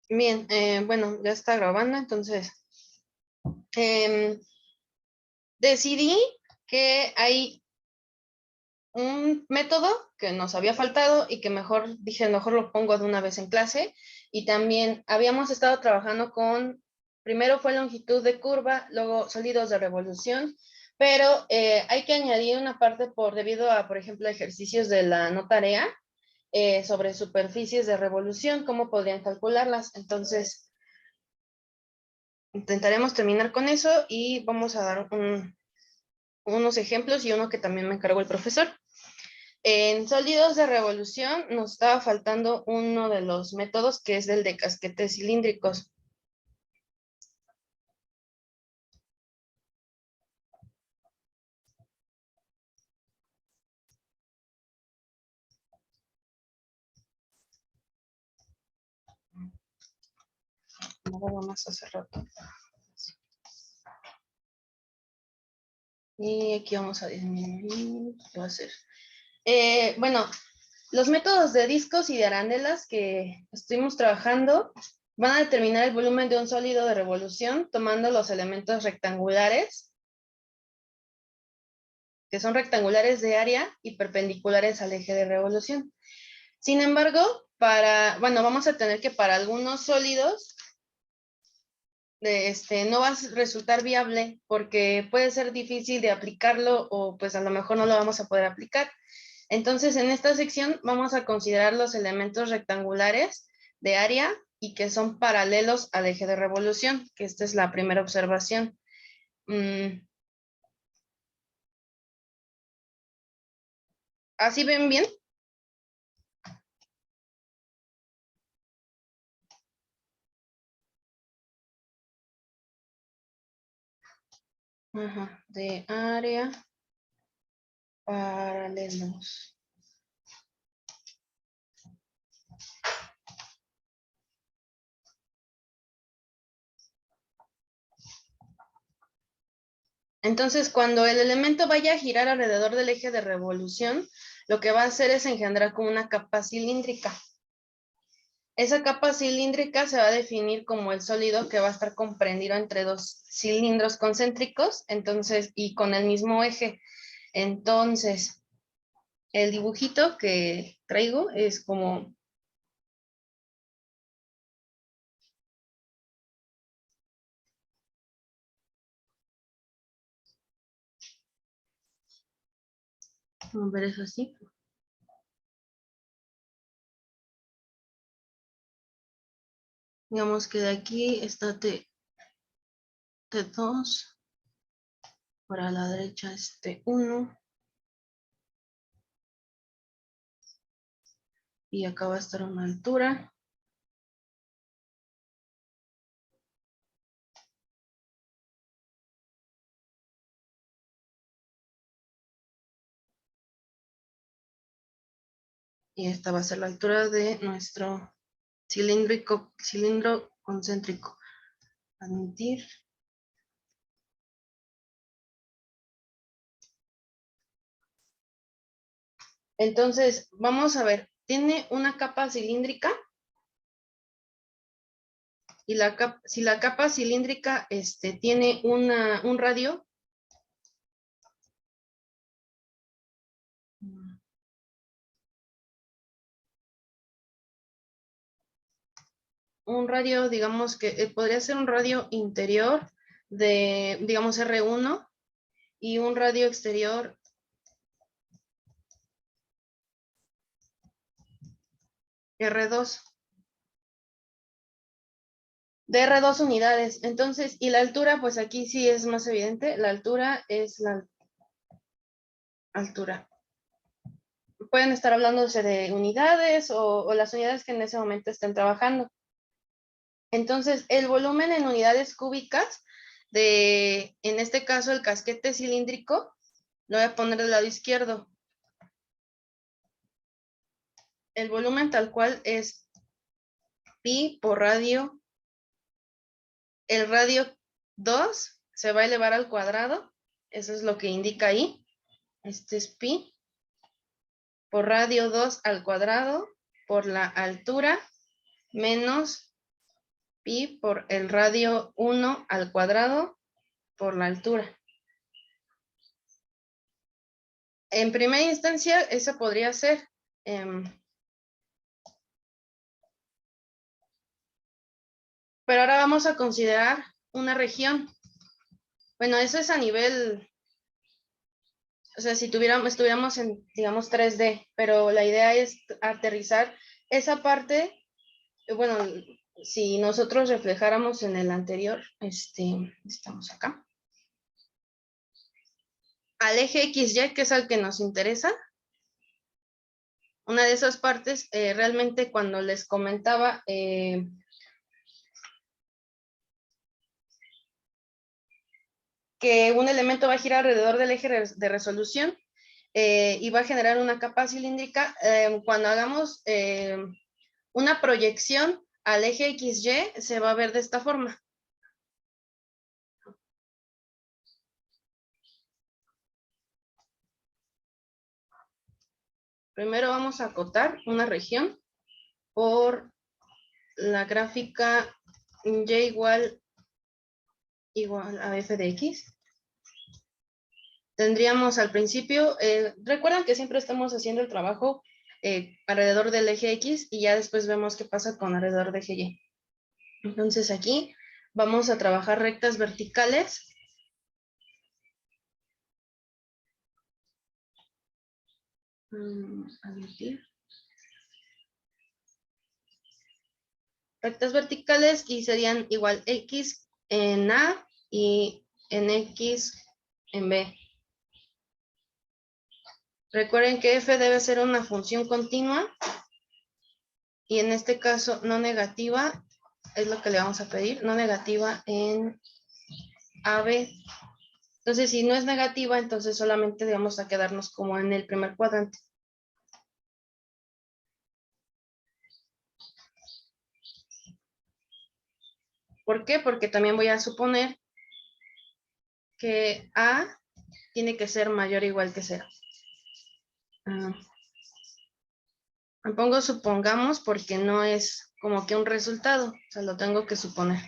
Bien, bueno, ya está grabando, entonces em, decidí que hay un método que nos había faltado y que mejor lo pongo de una vez en clase. Y también habíamos estado trabajando primero fue longitud de curva, luego sólidos de revolución, pero hay que añadir una parte debido a, por ejemplo, ejercicios de la no tarea sobre superficies de revolución, cómo podrían calcularlas. Entonces, intentaremos terminar con eso y vamos a dar unos ejemplos y uno que también me encargó el profesor. En sólidos de revolución nos estaba faltando uno de los métodos que es el de casquetes cilíndricos. Nada más hace rato. Y aquí vamos a disminuir. ¿Qué va a ser? Bueno, los métodos de discos y de arandelas que estuvimos trabajando van a determinar el volumen de un sólido de revolución tomando los elementos rectangulares, que son rectangulares de área y perpendiculares al eje de revolución. Sin embargo, vamos a tener que para algunos sólidos no va a resultar viable porque puede ser difícil de aplicarlo o pues a lo mejor no lo vamos a poder aplicar. Entonces, en esta sección vamos a considerar los elementos rectangulares de área y que son paralelos al eje de revolución, que esta es la primera observación. ¿Así ven bien? Ajá, de área paralelos. Entonces, cuando el elemento vaya a girar alrededor del eje de revolución, lo que va a hacer es engendrar como una capa cilíndrica. Esa capa cilíndrica se va a definir como el sólido que va a estar comprendido entre dos cilindros concéntricos, entonces, y con el mismo eje. Entonces, el dibujito que traigo es como a ver, es así. Digamos que de aquí está T2, para la derecha es T1, y acá va a estar una altura. Y esta va a ser la altura de nuestro cilindro concéntrico. Admitir. Entonces, vamos a ver, tiene una capa cilíndrica y si la capa cilíndrica tiene un radio, digamos que podría ser un radio interior de, digamos, R1 y un radio exterior R2, de R2 unidades. Entonces, y la altura, pues aquí sí es más evidente, la altura es la altura. Pueden estar hablándose de unidades o las unidades que en ese momento estén trabajando. Entonces, el volumen en unidades cúbicas en este caso, el casquete cilíndrico, lo voy a poner del lado izquierdo. El volumen tal cual es pi por radio. El radio 2 se va a elevar al cuadrado. Eso es lo que indica ahí. Este es pi por radio 2 al cuadrado por la altura menos pi por el radio 1 al cuadrado por la altura. En primera instancia, esa podría ser. Pero ahora vamos a considerar una región. Bueno, eso es a nivel, o sea, si estuviéramos en, digamos, 3D, pero la idea es aterrizar esa parte. Bueno, si nosotros reflejáramos en el anterior, estamos acá. Al eje XY, que es al que nos interesa. Una de esas partes, realmente cuando les comentaba, que un elemento va a girar alrededor del eje de resolución y va a generar una capa cilíndrica, cuando hagamos una proyección al eje XY, se va a ver de esta forma. Primero vamos a acotar una región por la gráfica y igual a f de x. Tendríamos al principio, recuerdan que siempre estamos haciendo el trabajo alrededor del eje X y ya después vemos qué pasa con alrededor del eje Y. Entonces aquí vamos a trabajar rectas verticales. Rectas verticales y serían igual X en A y en X en B. Recuerden que f debe ser una función continua y en este caso no negativa, es lo que le vamos a pedir, no negativa en AB. Entonces, si no es negativa, entonces solamente vamos a quedarnos como en el primer cuadrante. ¿Por qué? Porque también voy a suponer que A tiene que ser mayor o igual que 0. Me pongo supongamos porque no es como que un resultado, o sea, lo tengo que suponer.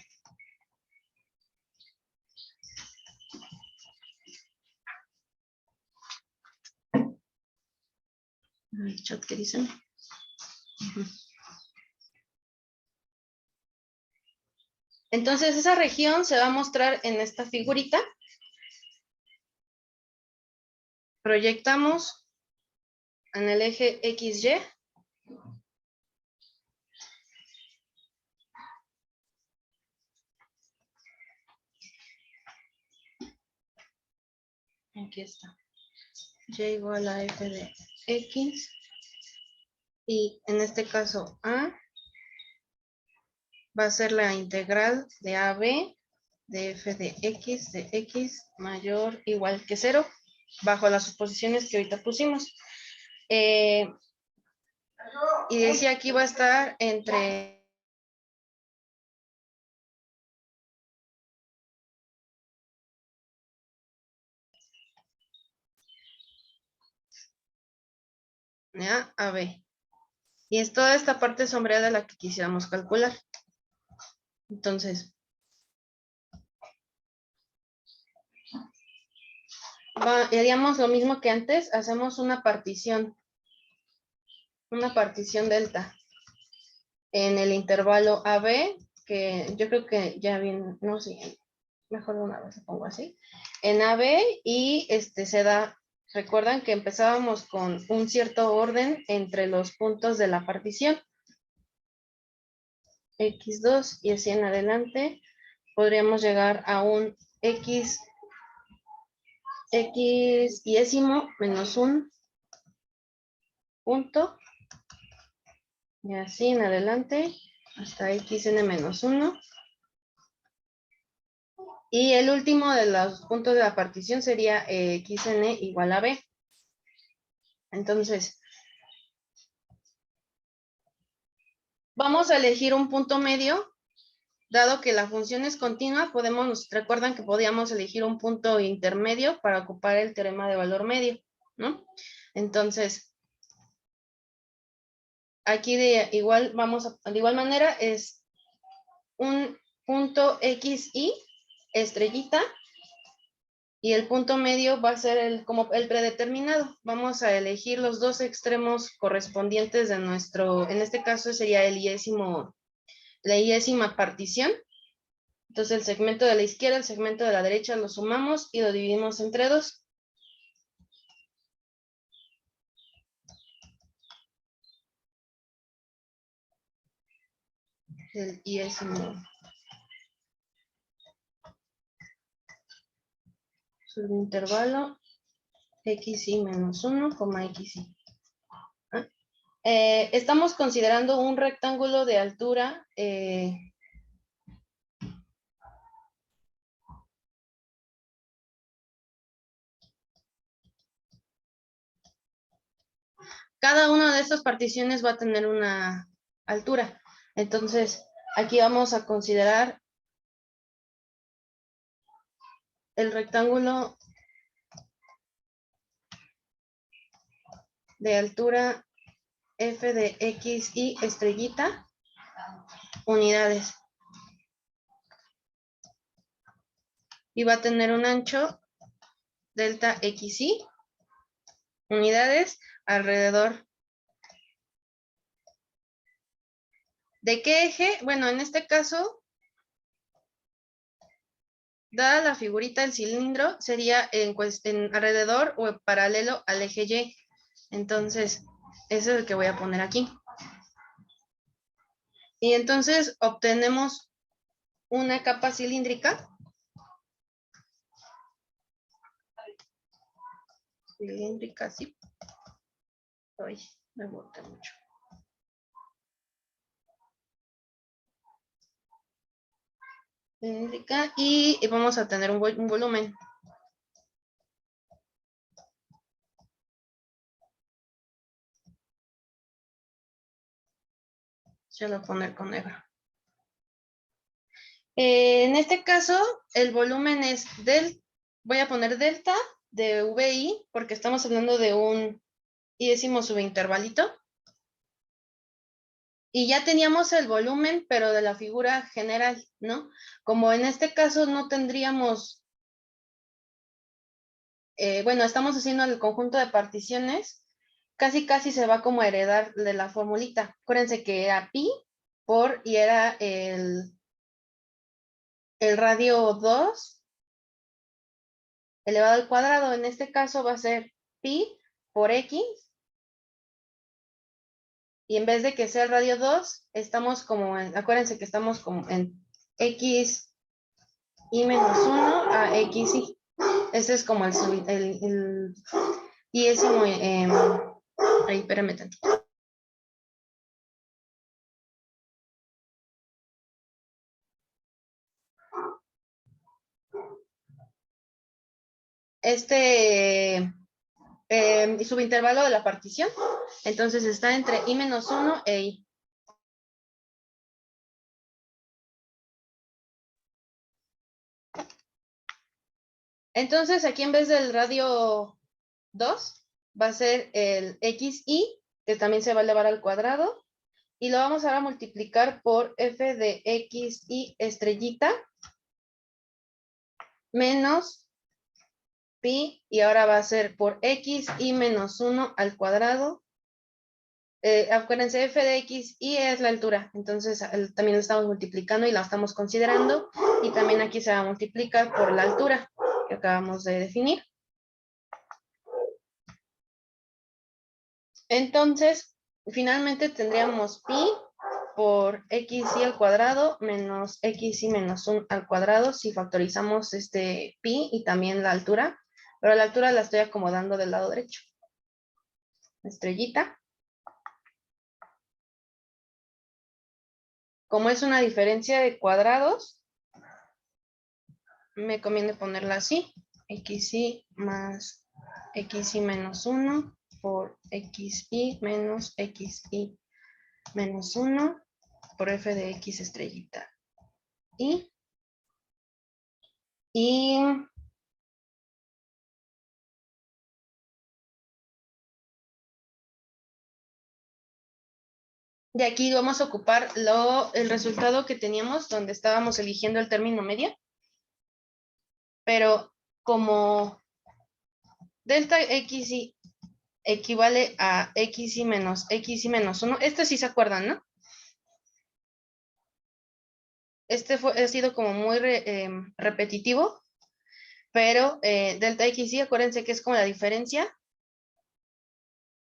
El chat, ¿qué dicen? Entonces, esa región se va a mostrar en esta figurita. Proyectamos en el eje XY. Aquí está. Y igual a f de x. Y en este caso A va a ser la integral de AB de f de x mayor o igual que 0, bajo las suposiciones que ahorita pusimos. Y decía aquí va a estar entre... A B. Y es toda esta parte sombreada la que quisiéramos calcular. Entonces, haríamos lo mismo que antes, hacemos una partición delta en el intervalo AB, que yo creo que ya bien, no sé, mejor de una vez lo pongo así, en AB y se da, recuerdan que empezábamos con un cierto orden entre los puntos de la partición, X2 y así en adelante, podríamos llegar a un X diésimo menos un punto, y así en adelante, hasta xn menos 1. Y el último de los puntos de la partición sería xn igual a b. Entonces, vamos a elegir un punto medio. Dado que la función es continua, recuerdan que podíamos elegir un punto intermedio para ocupar el teorema de valor medio, ¿no? Entonces, aquí de igual manera es un punto XY estrellita y el punto medio va a ser como el predeterminado. Vamos a elegir los dos extremos correspondientes de nuestro, en este caso sería la iésima partición. Entonces el segmento de la izquierda, el segmento de la derecha lo sumamos y lo dividimos entre 2. El iésimo subintervalo xy menos 1, xy. Estamos considerando un rectángulo de altura cada una de estas particiones va a tener una altura. Entonces, aquí vamos a considerar el rectángulo de altura f de x y estrellita, unidades. Y va a tener un ancho delta xy, unidades, alrededor. ¿De qué eje? Bueno, en este caso, dada la figurita del cilindro, sería en alrededor o en paralelo al eje Y. Entonces, eso es el que voy a poner aquí. Y entonces obtenemos una capa cilíndrica. Cilíndrica, sí. Ay, me boté mucho. Cilíndrica y vamos a tener un volumen. Se lo voy a poner con negro. En este caso, el volumen es voy a poner delta de VI, porque estamos hablando de un iésimo subintervalito. Y ya teníamos el volumen, pero de la figura general, ¿no? Como en este caso no tendríamos, bueno, estamos haciendo el conjunto de particiones, casi se va como a heredar de la formulita. Acuérdense que era pi y era el radio 2 elevado al cuadrado. En este caso va a ser pi por x. Y en vez de que sea el radio 2, estamos acuérdense que estamos como en x y menos 1 a x y. Ese es como y es como, ahí, espérame tantito. Subintervalo de la partición, entonces está entre i menos 1 e i. Entonces aquí en vez del radio 2 va a ser el xy, que también se va a elevar al cuadrado, y lo vamos ahora a multiplicar por f de xy estrellita menos pi, y ahora va a ser por xy menos 1 al cuadrado. Acuérdense, f de xy es la altura, entonces también lo estamos multiplicando y la estamos considerando, y también aquí se va a multiplicar por la altura que acabamos de definir. Entonces, finalmente tendríamos pi por xy al cuadrado menos xy menos 1 al cuadrado si factorizamos este pi y también la altura, pero la altura la estoy acomodando del lado derecho. Estrellita. Como es una diferencia de cuadrados, me conviene ponerla así. Xy más xy menos 1 por xy menos xy menos 1 por f de x estrellita. Y De aquí vamos a ocupar el resultado que teníamos donde estábamos eligiendo el término medio. Pero como delta XY equivale a XY menos 1, este sí se acuerdan, ¿no? Este ha sido como muy repetitivo, pero delta XY, acuérdense que es como la diferencia.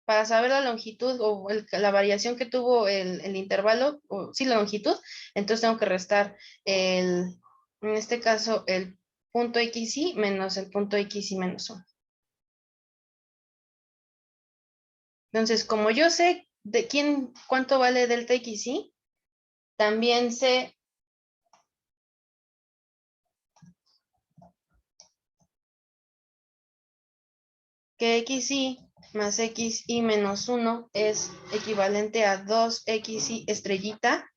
Para saber la longitud o la variación que tuvo el intervalo, o sí, la longitud, entonces tengo que restar en este caso, el punto XY menos el punto XY menos 1. Entonces, como yo sé de cuánto vale delta XY, también sé que XY más XY menos 1 es equivalente a 2XY estrellita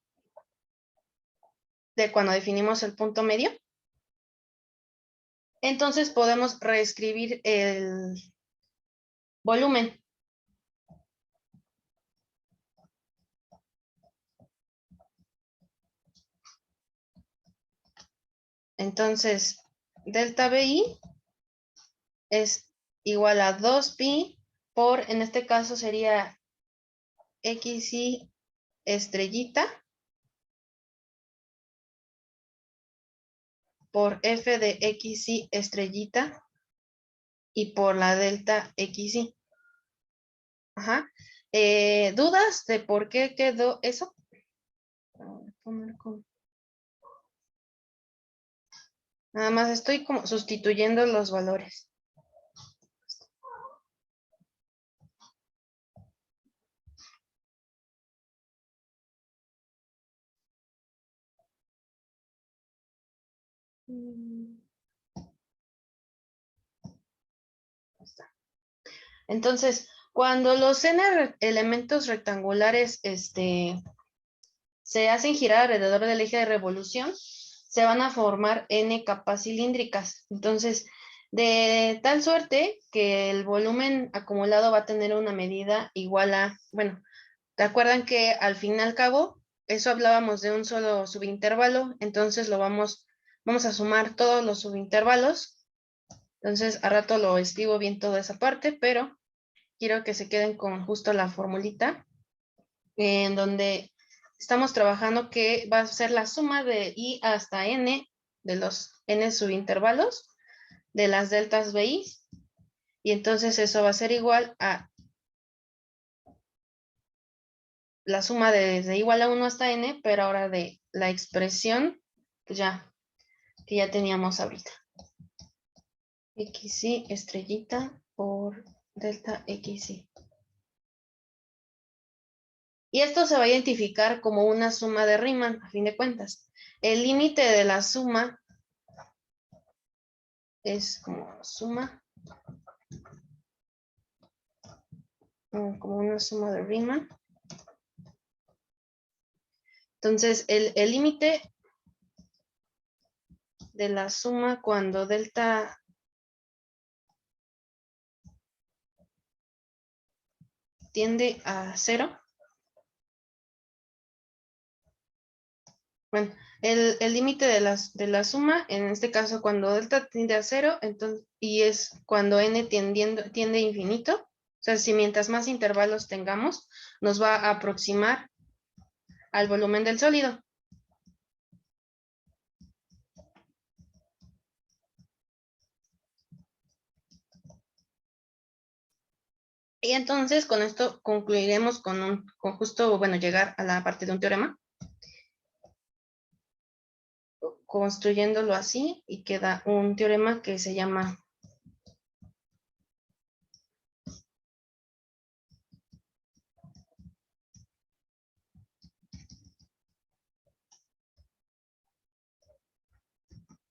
de cuando definimos el punto medio. Entonces podemos reescribir el volumen. Entonces, delta BI es igual a 2pi por, en este caso sería XY estrellita por F de XY estrellita y por la delta XY. Ajá. ¿Dudas de por qué quedó eso? Nada más estoy como sustituyendo los valores. Entonces, cuando los n elementos rectangulares se hacen girar alrededor del eje de revolución, se van a formar n capas cilíndricas. Entonces, de tal suerte que el volumen acumulado va a tener una medida igual a, bueno, ¿te acuerdan que al fin y al cabo, eso hablábamos de un solo subintervalo? Entonces vamos a sumar todos los subintervalos. Entonces, a rato lo escribo bien toda esa parte, pero quiero que se queden con justo la formulita en donde estamos trabajando que va a ser la suma de i hasta n de los n subintervalos de las deltas BI, y entonces eso va a ser igual a la suma desde igual a 1 hasta n, pero ahora de la expresión pues que ya teníamos ahorita. XY estrellita por delta XY. Y esto se va a identificar como una suma de Riemann, a fin de cuentas. El límite de la suma es como una suma de Riemann. Entonces, el límite de la suma cuando delta tiende a 0. Bueno, el límite de la suma, en este caso, cuando delta tiende a 0, entonces, y es cuando n tiende a infinito. O sea, si mientras más intervalos tengamos, nos va a aproximar al volumen del sólido. Y entonces con esto concluiremos con justo, bueno, llegar a la parte de un teorema, construyéndolo así, y queda un teorema que se llama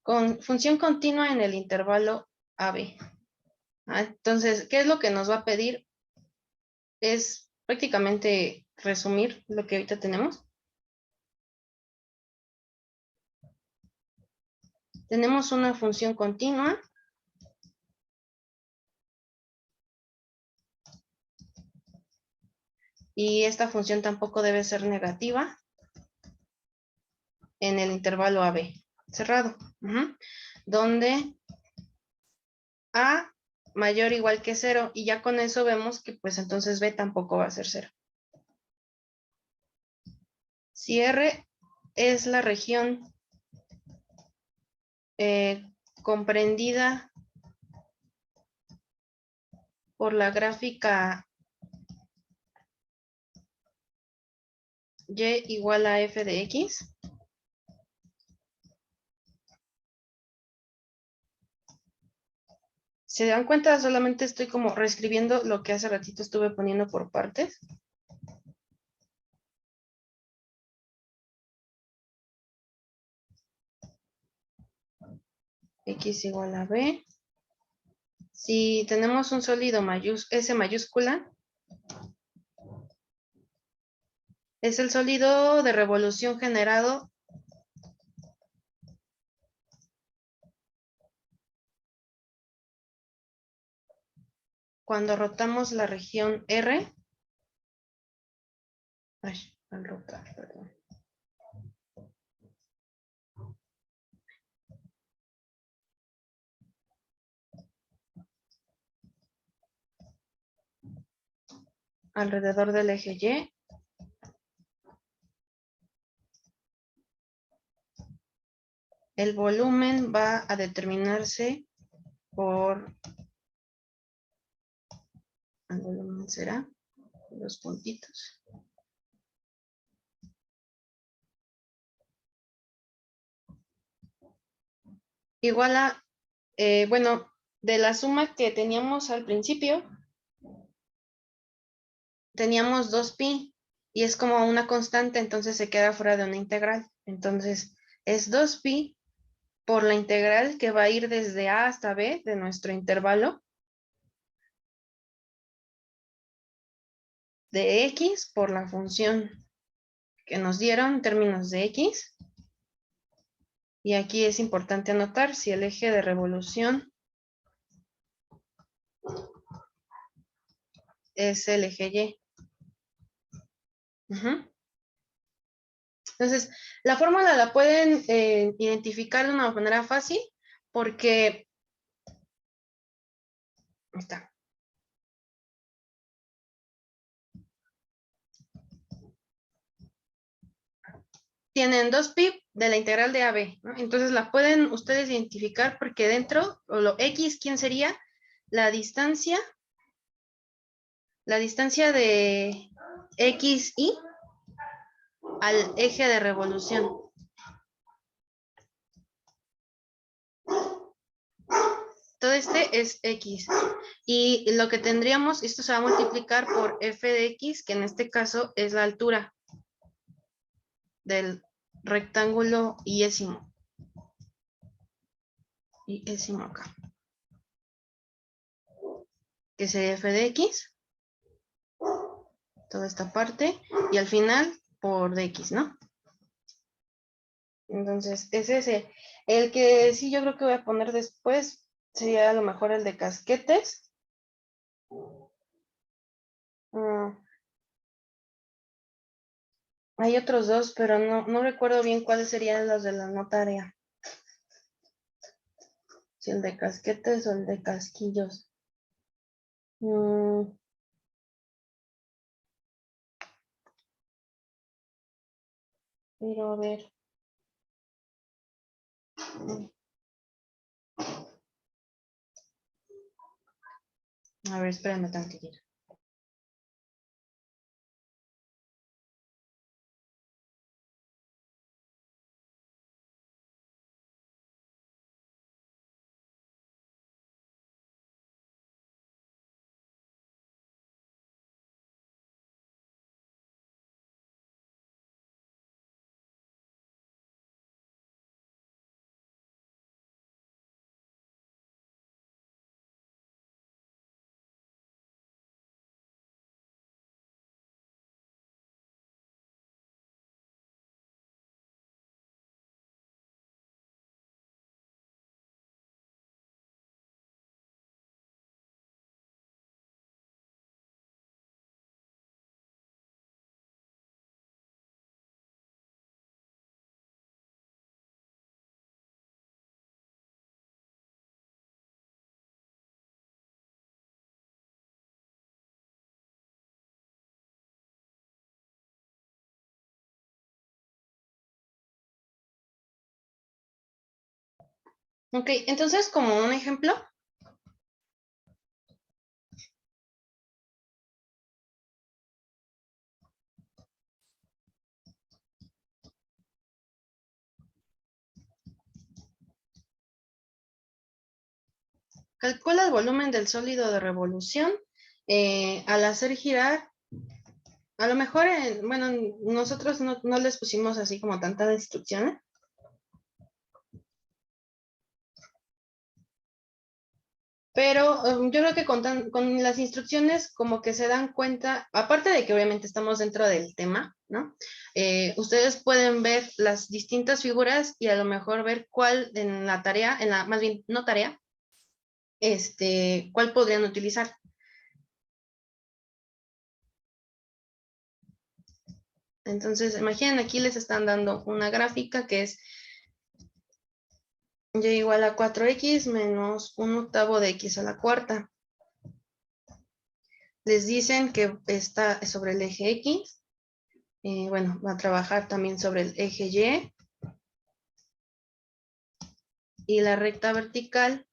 con función continua en el intervalo AB. Entonces, ¿qué es lo que nos va a pedir? Es prácticamente resumir lo que ahorita tenemos. Tenemos una función continua y esta función tampoco debe ser negativa en el intervalo AB cerrado, donde A mayor o igual que 0, y ya con eso vemos que pues entonces B tampoco va a ser 0. Si R es la región comprendida por la gráfica y igual a f de x, ¿se dan cuenta? Solamente estoy como reescribiendo lo que hace ratito estuve poniendo por partes. X igual a B. Si tenemos un sólido S mayúscula, es el sólido de revolución generado cuando rotamos la región R. Al rotar, perdón. Alrededor del eje Y. El volumen va a determinarse por... El volumen será los puntitos. Igual a, bueno, de la suma que teníamos al principio, teníamos 2pi y es como una constante, entonces se queda fuera de una integral. Entonces es 2pi por la integral que va a ir desde A hasta B de nuestro intervalo de X por la función que nos dieron en términos de X. Y aquí es importante anotar si el eje de revolución es el eje Y. Entonces, la fórmula la pueden identificar de una manera fácil porque está. Tienen 2pi de la integral de AB, ¿no? Entonces la pueden ustedes identificar porque dentro, o lo X, ¿quién sería? La distancia de XY al eje de revolución. Todo este es X. Y lo que tendríamos, esto se va a multiplicar por f de X, que en este caso es la altura del rectángulo iésimo. Iésimo acá. Que sería f de X. Toda esta parte. Y al final por dx, ¿no? Entonces, es ese. El que sí yo creo que voy a poner después sería a lo mejor el de casquetes. Hay otros dos, pero no recuerdo bien cuáles serían los de la notaria. Si el de casquetes o el de casquillos. Pero a ver. A ver, espérame tantito. Ok, entonces como un ejemplo, calcula el volumen del sólido de revolución al hacer girar. A lo mejor, bueno, nosotros no les pusimos así como tantas instrucciones, pero yo creo que con las instrucciones como que se dan cuenta, aparte de que obviamente estamos dentro del tema, ¿no? Ustedes pueden ver las distintas figuras y a lo mejor ver cuál en la tarea, más bien, no tarea, cuál podrían utilizar. Entonces, imaginen, aquí les están dando una gráfica que es y igual a 4x menos 1/8 de x a la cuarta. Les dicen que está sobre el eje X. Bueno, va a trabajar también sobre el eje Y. Y la recta vertical,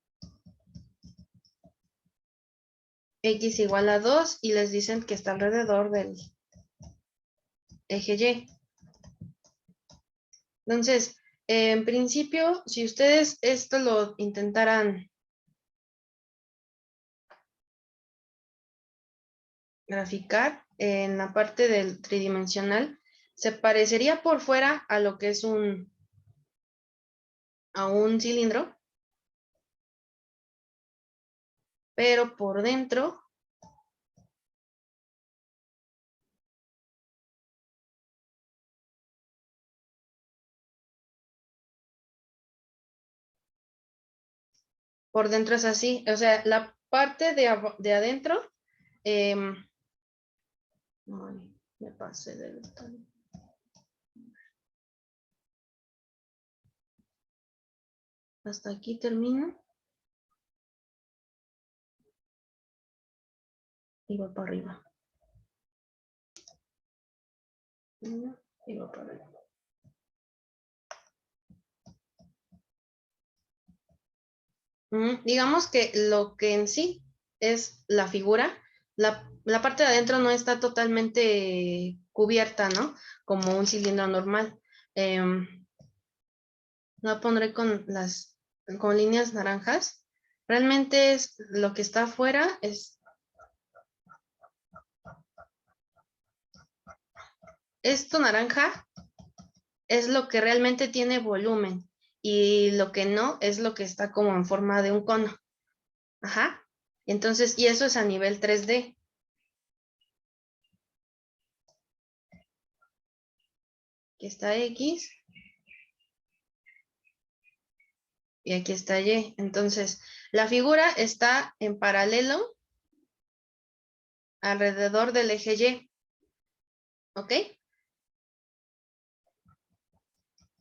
X igual a 2. Y les dicen que está alrededor del eje Y. Entonces, en principio, si ustedes esto lo intentaran graficar en la parte del tridimensional, se parecería por fuera a lo que es a un cilindro, pero por dentro, es así. O sea, la parte de adentro, ay, me pasé del... Hasta aquí termino y va para arriba. Y va para arriba. Digamos que lo que en sí es la figura, la parte de adentro no está totalmente cubierta, ¿no? Como un cilindro normal. Lo pondré con líneas naranjas. Realmente es lo que está afuera, es esto naranja, es lo que realmente tiene volumen y lo que no es lo que está como en forma de un cono. Ajá. Entonces, y eso es a nivel 3D. Aquí está X y aquí está Y. Entonces, la figura está en paralelo alrededor del eje Y. ¿Ok?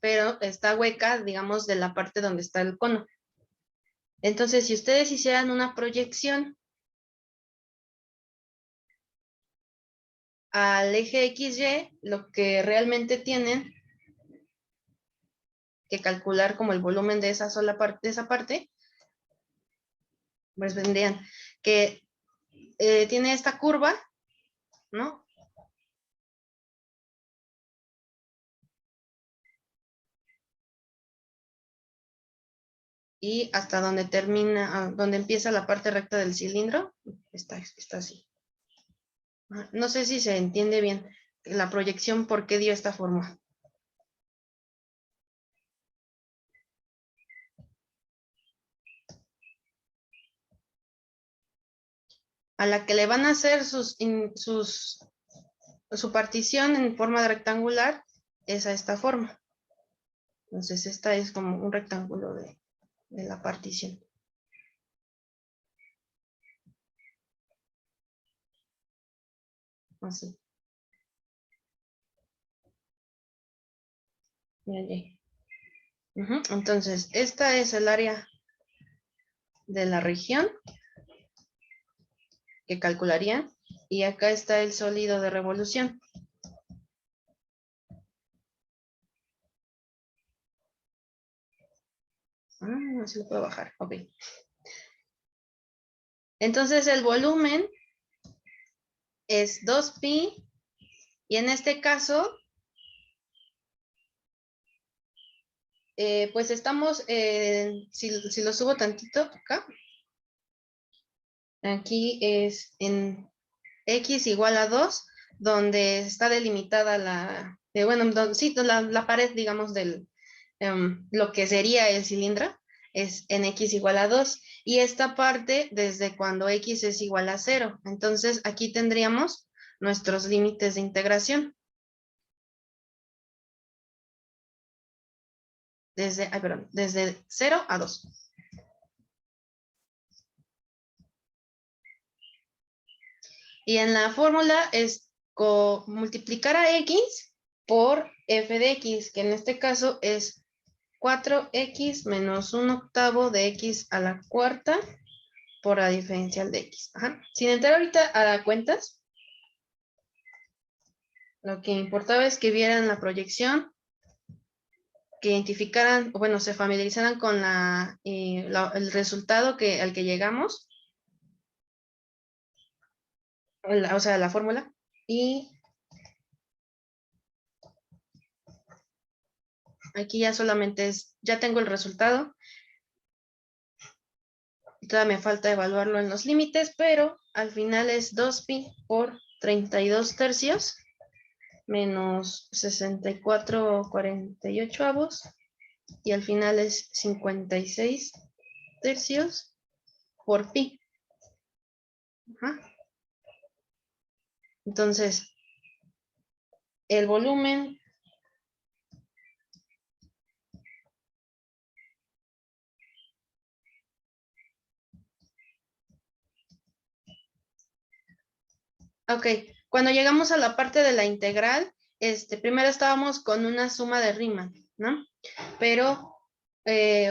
Pero está hueca, digamos, de la parte donde está el cono. Entonces, si ustedes hicieran una proyección al eje XY, lo que realmente tienen que calcular como el volumen de esa sola parte, de esa parte, pues vendrían que tiene esta curva, ¿no? Y hasta donde termina, donde empieza la parte recta del cilindro, está así. No sé si se entiende bien la proyección, por qué dio esta forma. A la que le van a hacer su partición en forma de rectangular es a esta forma. Entonces esta es como un rectángulo de la partición. Así. Entonces, esta es el área de la región que calcularían y acá está el sólido de revolución. no se lo puedo bajar. Ok. Entonces el volumen es 2pi y en este caso, pues estamos, si lo subo tantito acá, aquí es en x igual a 2, donde está delimitada la, bueno, sí, la pared, digamos, del, lo que sería el cilindro, es en x igual a 2. Y esta parte desde cuando x es igual a 0. Entonces, aquí tendríamos nuestros límites de integración. Desde 0 a 2. Y en la fórmula es multiplicar a x por f de x, que en este caso es 4x menos 1/8 de x a la cuarta por la diferencial de x. Ajá. Sin entrar ahorita a cuentas, lo que importaba es que vieran la proyección, que identificaran, bueno, se familiarizaran con el resultado al que llegamos, o sea, la fórmula, y aquí ya solamente ya tengo el resultado, todavía me falta evaluarlo en los límites, pero al final es 2pi por 32 tercios menos 64/48 y al final es 56 tercios por pi. Ajá. Entonces, el volumen ok, cuando llegamos a la parte de la integral, primero estábamos con una suma de Riemann, ¿no? Pero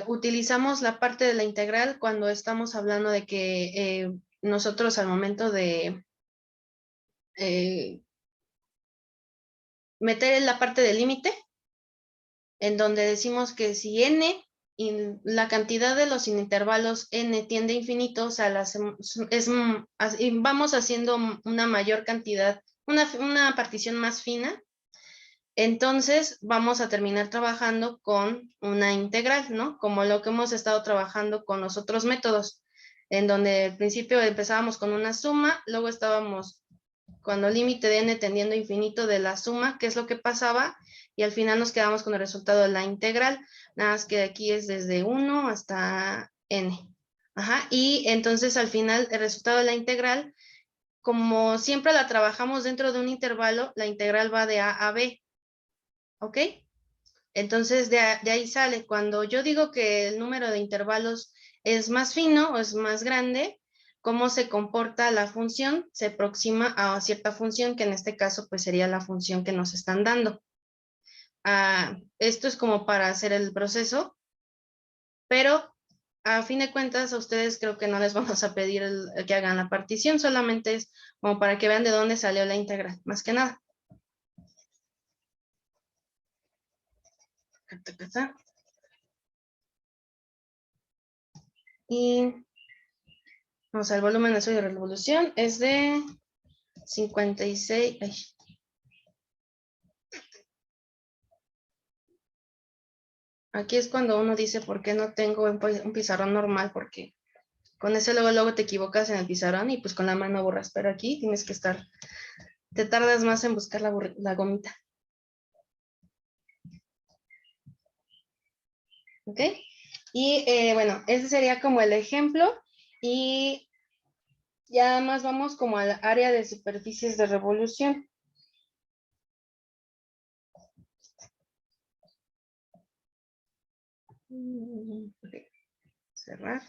utilizamos la parte de la integral cuando estamos hablando de que nosotros al momento de meter en la parte del límite, en donde decimos que si n, y la cantidad de los intervalos n tiende a infinito, o sea, vamos haciendo una mayor cantidad, una partición más fina, entonces vamos a terminar trabajando con una integral, ¿no? Como lo que hemos estado trabajando con los otros métodos, en donde al principio empezábamos con una suma, luego estábamos cuando el límite de n tendiendo a infinito de la suma, qué es lo que pasaba, y al final nos quedamos con el resultado de la integral, nada más que aquí es desde 1 hasta n. Ajá, y entonces al final el resultado de la integral, como siempre la trabajamos dentro de un intervalo, la integral va de a a b, ¿ok? Entonces de ahí sale, cuando yo digo que el número de intervalos es más fino o es más grande, cómo se comporta la función, se aproxima a cierta función, que en este caso pues sería la función que nos están dando. Esto es como para hacer el proceso, pero a fin de cuentas a ustedes creo que no les vamos a pedir el que hagan la partición, solamente es como para que vean de dónde salió la integral, más que nada. Y vamos al volumen de su revolución, es de 56. Ay. Aquí es cuando uno dice por qué no tengo un pizarrón normal, porque con ese luego te equivocas en el pizarrón y pues con la mano borras, pero aquí tienes que estar, te tardas más en buscar la gomita. ¿Ok? Y bueno, ese sería como el ejemplo y ya más vamos como al área de superficies de revolución. Okay. Cerrar.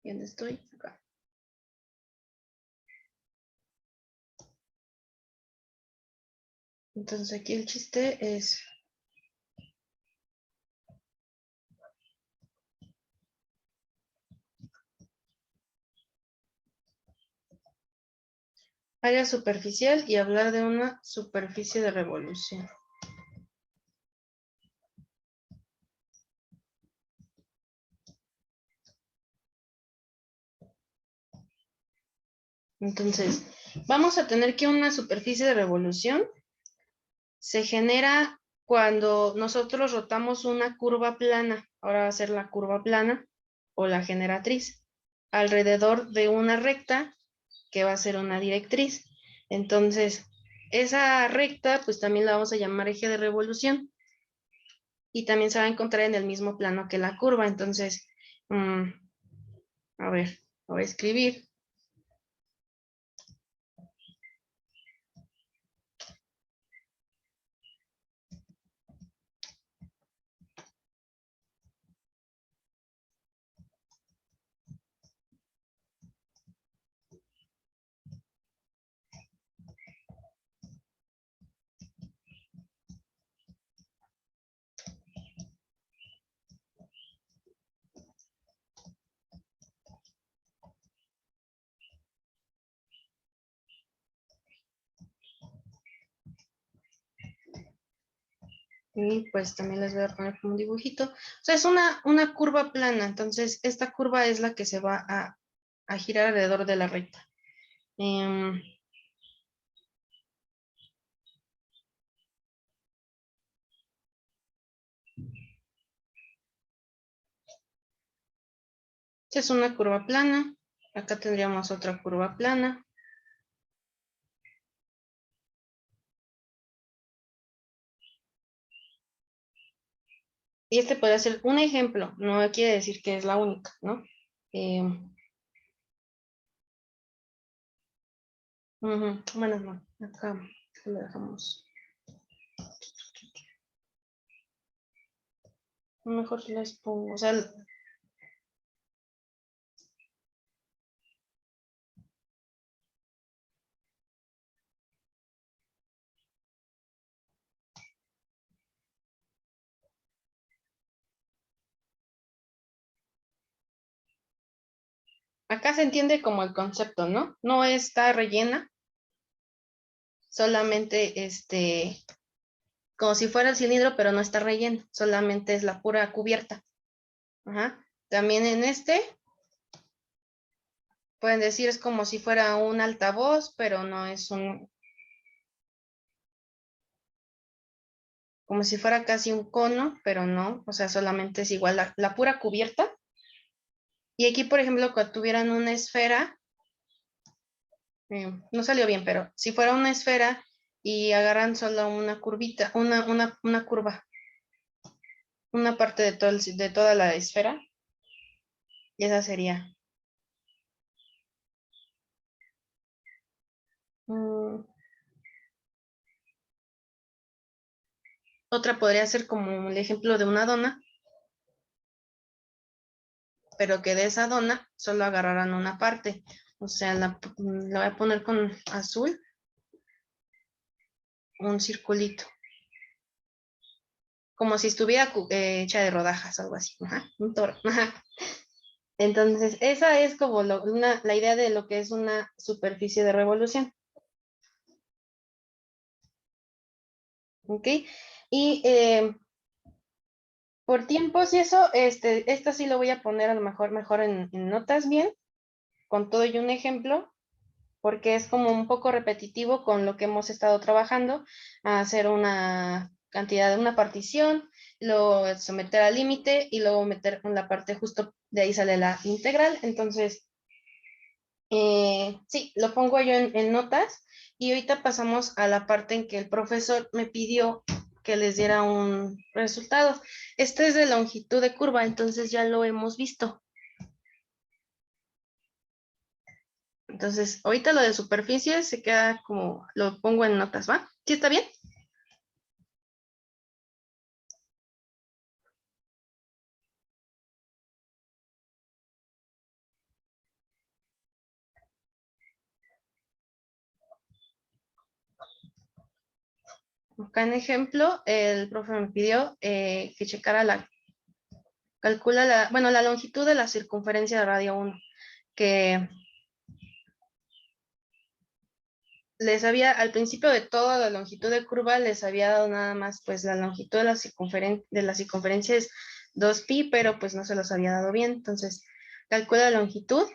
¿Y dónde estoy? Acá. Entonces aquí el chiste es área superficial y hablar de una superficie de revolución. Entonces, vamos a tener que una superficie de revolución se genera cuando nosotros rotamos una curva plana. Ahora va a ser la curva plana o la generatriz alrededor de una recta que va a ser una directriz. Entonces, esa recta, pues también la vamos a llamar eje de revolución y también se va a encontrar en el mismo plano que la curva. Entonces, a ver, voy a escribir. Y pues también les voy a poner como un dibujito. O sea, es una curva plana. Entonces, esta curva es la que se va a girar alrededor de la recta. Esta es una curva plana. Acá tendríamos otra curva plana. Y este podría ser un ejemplo. No quiere decir que es la única, ¿no? Bueno, no. Acá lo dejamos. Mejor les pongo. O sea, acá se entiende como el concepto, ¿no? No está rellena, solamente como si fuera el cilindro, pero no está relleno, solamente es la pura cubierta. Ajá. También en pueden decir es como si fuera un altavoz, pero no es como si fuera casi un cono, pero no, o sea, solamente es igual la pura cubierta. Y aquí, por ejemplo, cuando tuvieran una esfera, no salió bien, pero si fuera una esfera y agarran solo una curvita, una curva, una parte de toda la esfera, y esa sería. Mm, Otra podría ser como el ejemplo de una dona, pero que de esa dona solo agarraran una parte. O sea, la voy a poner con azul, un circulito, como si estuviera hecha de rodajas, algo así. Ajá, un toro. Ajá. Entonces, esa es como la idea de lo que es una superficie de revolución. ¿Ok? Y por tiempos y eso, esta sí lo voy a poner a lo mejor en notas bien, con todo y un ejemplo, porque es como un poco repetitivo con lo que hemos estado trabajando, a hacer una cantidad de una partición, luego someter al límite y luego meter en la parte justo de ahí sale la integral. Entonces, sí, lo pongo yo en notas y ahorita pasamos a la parte en que el profesor me pidió que les diera un resultado. Este es de longitud de curva, entonces ya lo hemos visto. Entonces, ahorita lo de superficie se queda como, lo pongo en notas, ¿va? ¿Sí está bien? Acá en ejemplo, el profe me pidió que checara calcula bueno, la longitud de la circunferencia de radio 1, que les había, al principio de toda la longitud de curva, les había dado nada más, pues la longitud de la circunferencia es 2pi, pero pues no se los había dado bien. Entonces, calcula la longitud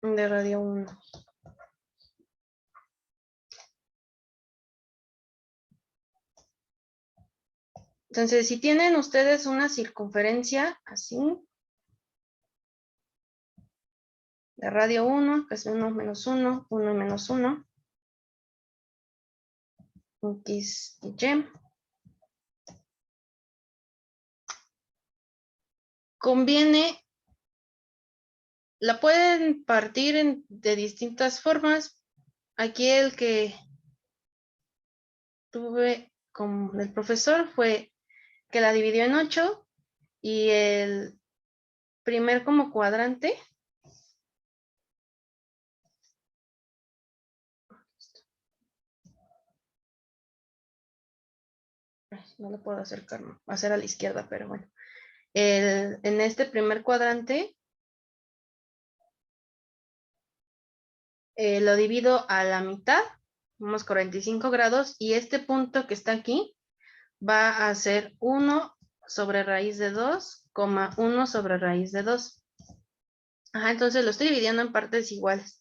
de radio 1. Entonces, si tienen ustedes una circunferencia así, de radio 1, que es 1 menos 1, 1 y menos 1, X y Y, conviene, la pueden partir de distintas formas. Aquí el que tuve con el profesor fue que la dividió en 8 y el primer como cuadrante no lo puedo acercar, hacer a la izquierda, pero bueno. En este primer cuadrante lo divido a la mitad, unos 45 grados, y este punto que está aquí va a ser 1 sobre raíz de 2, 1 sobre raíz de 2. Ajá, entonces lo estoy dividiendo en partes iguales.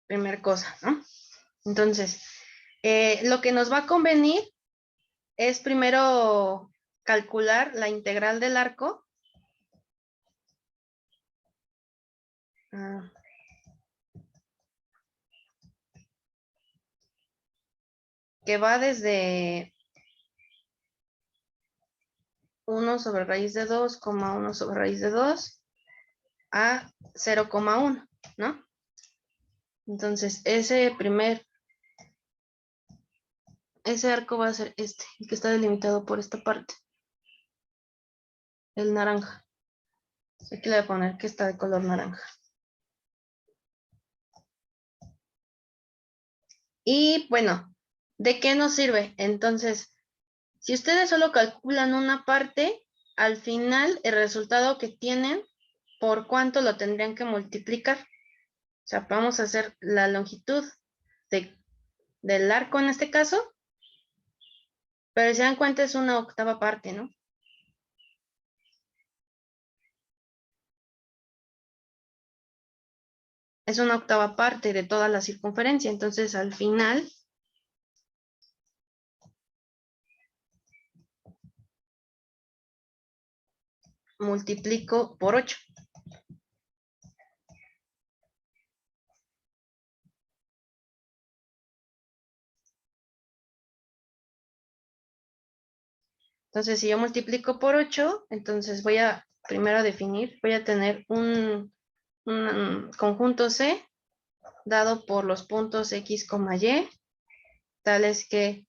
Primer cosa, ¿no? Entonces, lo que nos va a convenir es primero calcular la integral del arco. Que va desde 1 sobre raíz de 2, 1 sobre raíz de 2 a 0,1, ¿no? Entonces, ese arco va a ser este, el que está delimitado por esta parte, el naranja. Aquí le voy a poner que está de color naranja. Y bueno, ¿de qué nos sirve? Entonces, si ustedes solo calculan una parte, al final el resultado que tienen, ¿por cuánto lo tendrían que multiplicar? O sea, vamos a hacer la longitud del arco en este caso, pero si se dan cuenta es una octava parte, ¿no? Es una octava parte de toda la circunferencia, entonces al final multiplico por 8. Entonces, si yo multiplico por 8, entonces voy a primero definir, voy a tener un conjunto C dado por los puntos X, Y, tales que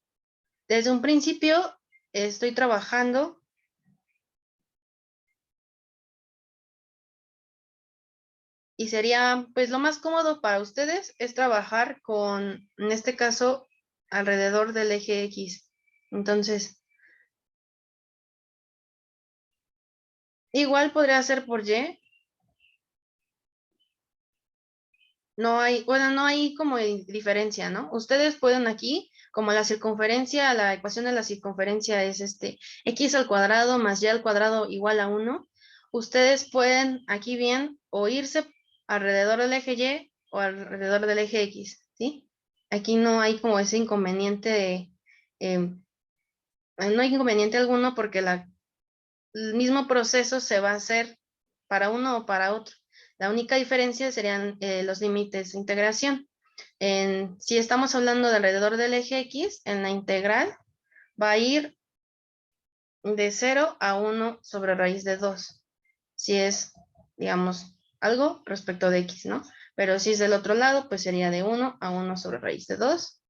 desde un principio estoy trabajando y sería, pues lo más cómodo para ustedes es trabajar con, en este caso, alrededor del eje X. Entonces, igual podría ser por Y. No hay, bueno, no hay como diferencia, ¿no? Ustedes pueden aquí, como la circunferencia, la ecuación de la circunferencia es x al cuadrado más y al cuadrado igual a 1. Ustedes pueden aquí bien o irse alrededor del eje Y o alrededor del eje X, ¿sí? Aquí no hay como ese inconveniente no hay inconveniente alguno porque el mismo proceso se va a hacer para uno o para otro. La única diferencia serían los límites de integración. Si estamos hablando de alrededor del eje X, en la integral va a ir de 0 a 1 sobre raíz de 2. Si es, digamos, algo respecto de X, ¿no? Pero si es del otro lado, pues sería de 1 a 1 sobre raíz de 2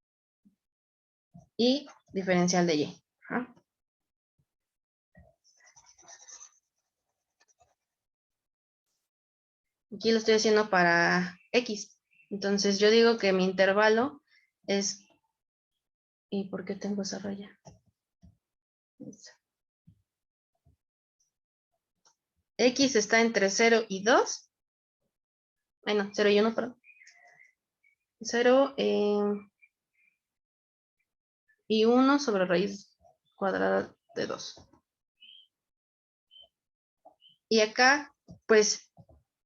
y diferencial de Y. ¿Ah? Aquí lo estoy haciendo para X. Entonces yo digo que mi intervalo es... ¿Y por qué tengo esa raya? X está entre 0 y 2. Bueno, 0 y 1, perdón. 0, y 1 sobre raíz cuadrada de 2. Y acá, pues,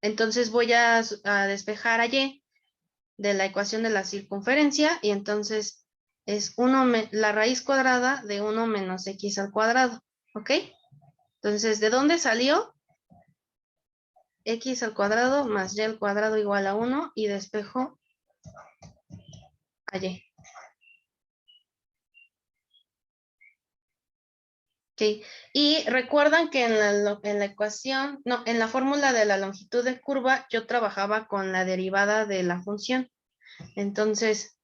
entonces voy a despejar a y de la ecuación de la circunferencia, y entonces es la raíz cuadrada de 1 menos x al cuadrado, ¿ok? Entonces, ¿de dónde salió? X al cuadrado más y al cuadrado igual a 1, y despejo a y. ¿Ok? Y recuerdan que en la ecuación, no, en la fórmula de la longitud de curva, yo trabajaba con la derivada de la función. Entonces,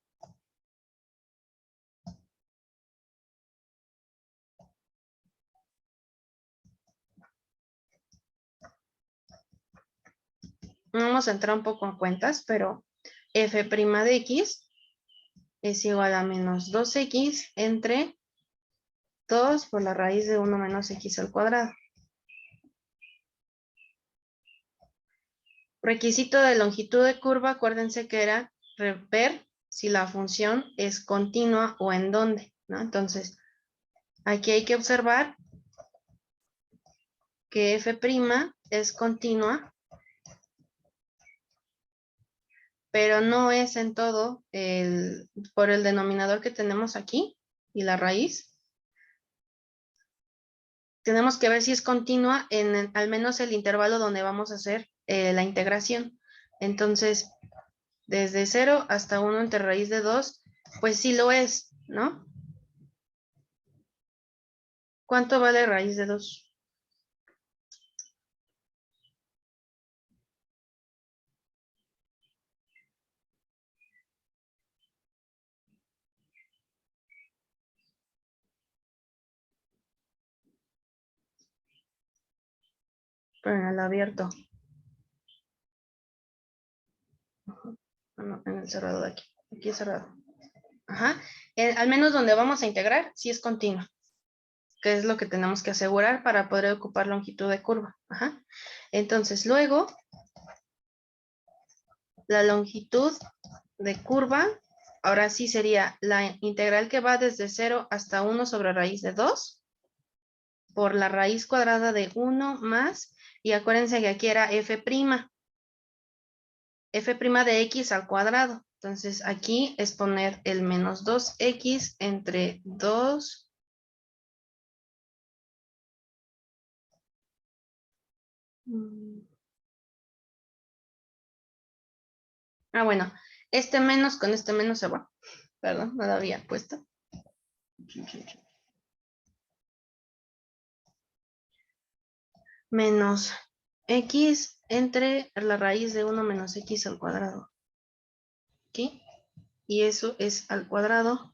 vamos a entrar un poco en cuentas, pero f' de x es igual a menos 2x entre 2 por la raíz de 1 menos x al cuadrado. Requisito de longitud de curva, acuérdense que era ver si la función es continua o en dónde, ¿no? Entonces, aquí hay que observar que f' es continua, pero no es en todo por el denominador que tenemos aquí y la raíz. Tenemos que ver si es continua en al menos el intervalo donde vamos a hacer la integración. Entonces, desde 0 hasta 1 entre raíz de 2, pues sí lo es, ¿no? ¿Cuánto vale raíz de 2? Pero en el abierto. No, en el cerrado de aquí. Aquí es cerrado. Ajá. Al menos donde vamos a integrar, sí es continua, que es lo que tenemos que asegurar para poder ocupar longitud de curva. Ajá. Entonces, luego, la longitud de curva, ahora sí sería la integral que va desde 0 hasta 1 sobre raíz de 2 por la raíz cuadrada de 1 más, y acuérdense que aquí era f', f' de x al cuadrado. Entonces aquí es poner el menos 2x entre 2. Bueno, este menos con este menos se va. Perdón, no lo había puesto. Menos x entre la raíz de 1 menos x al cuadrado. ¿Ok? Y eso es al cuadrado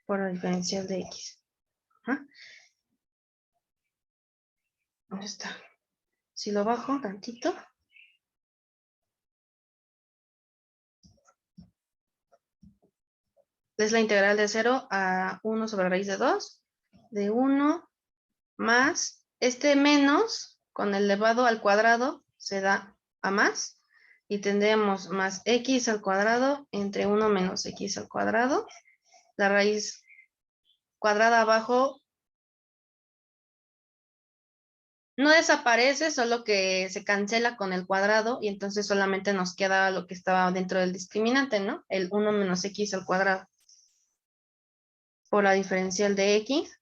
por la diferencial de x. ¿Ah? ¿Dónde está? Si lo bajo tantito. Es la integral de 0 a 1 sobre raíz de 2. De 1 más este menos con el elevado al cuadrado se da a más. Y tendremos más x al cuadrado entre 1 menos x al cuadrado. La raíz cuadrada abajo no desaparece, solo que se cancela con el cuadrado, y entonces solamente nos queda lo que estaba dentro del discriminante, ¿no? El 1 menos x al cuadrado por la diferencial de x.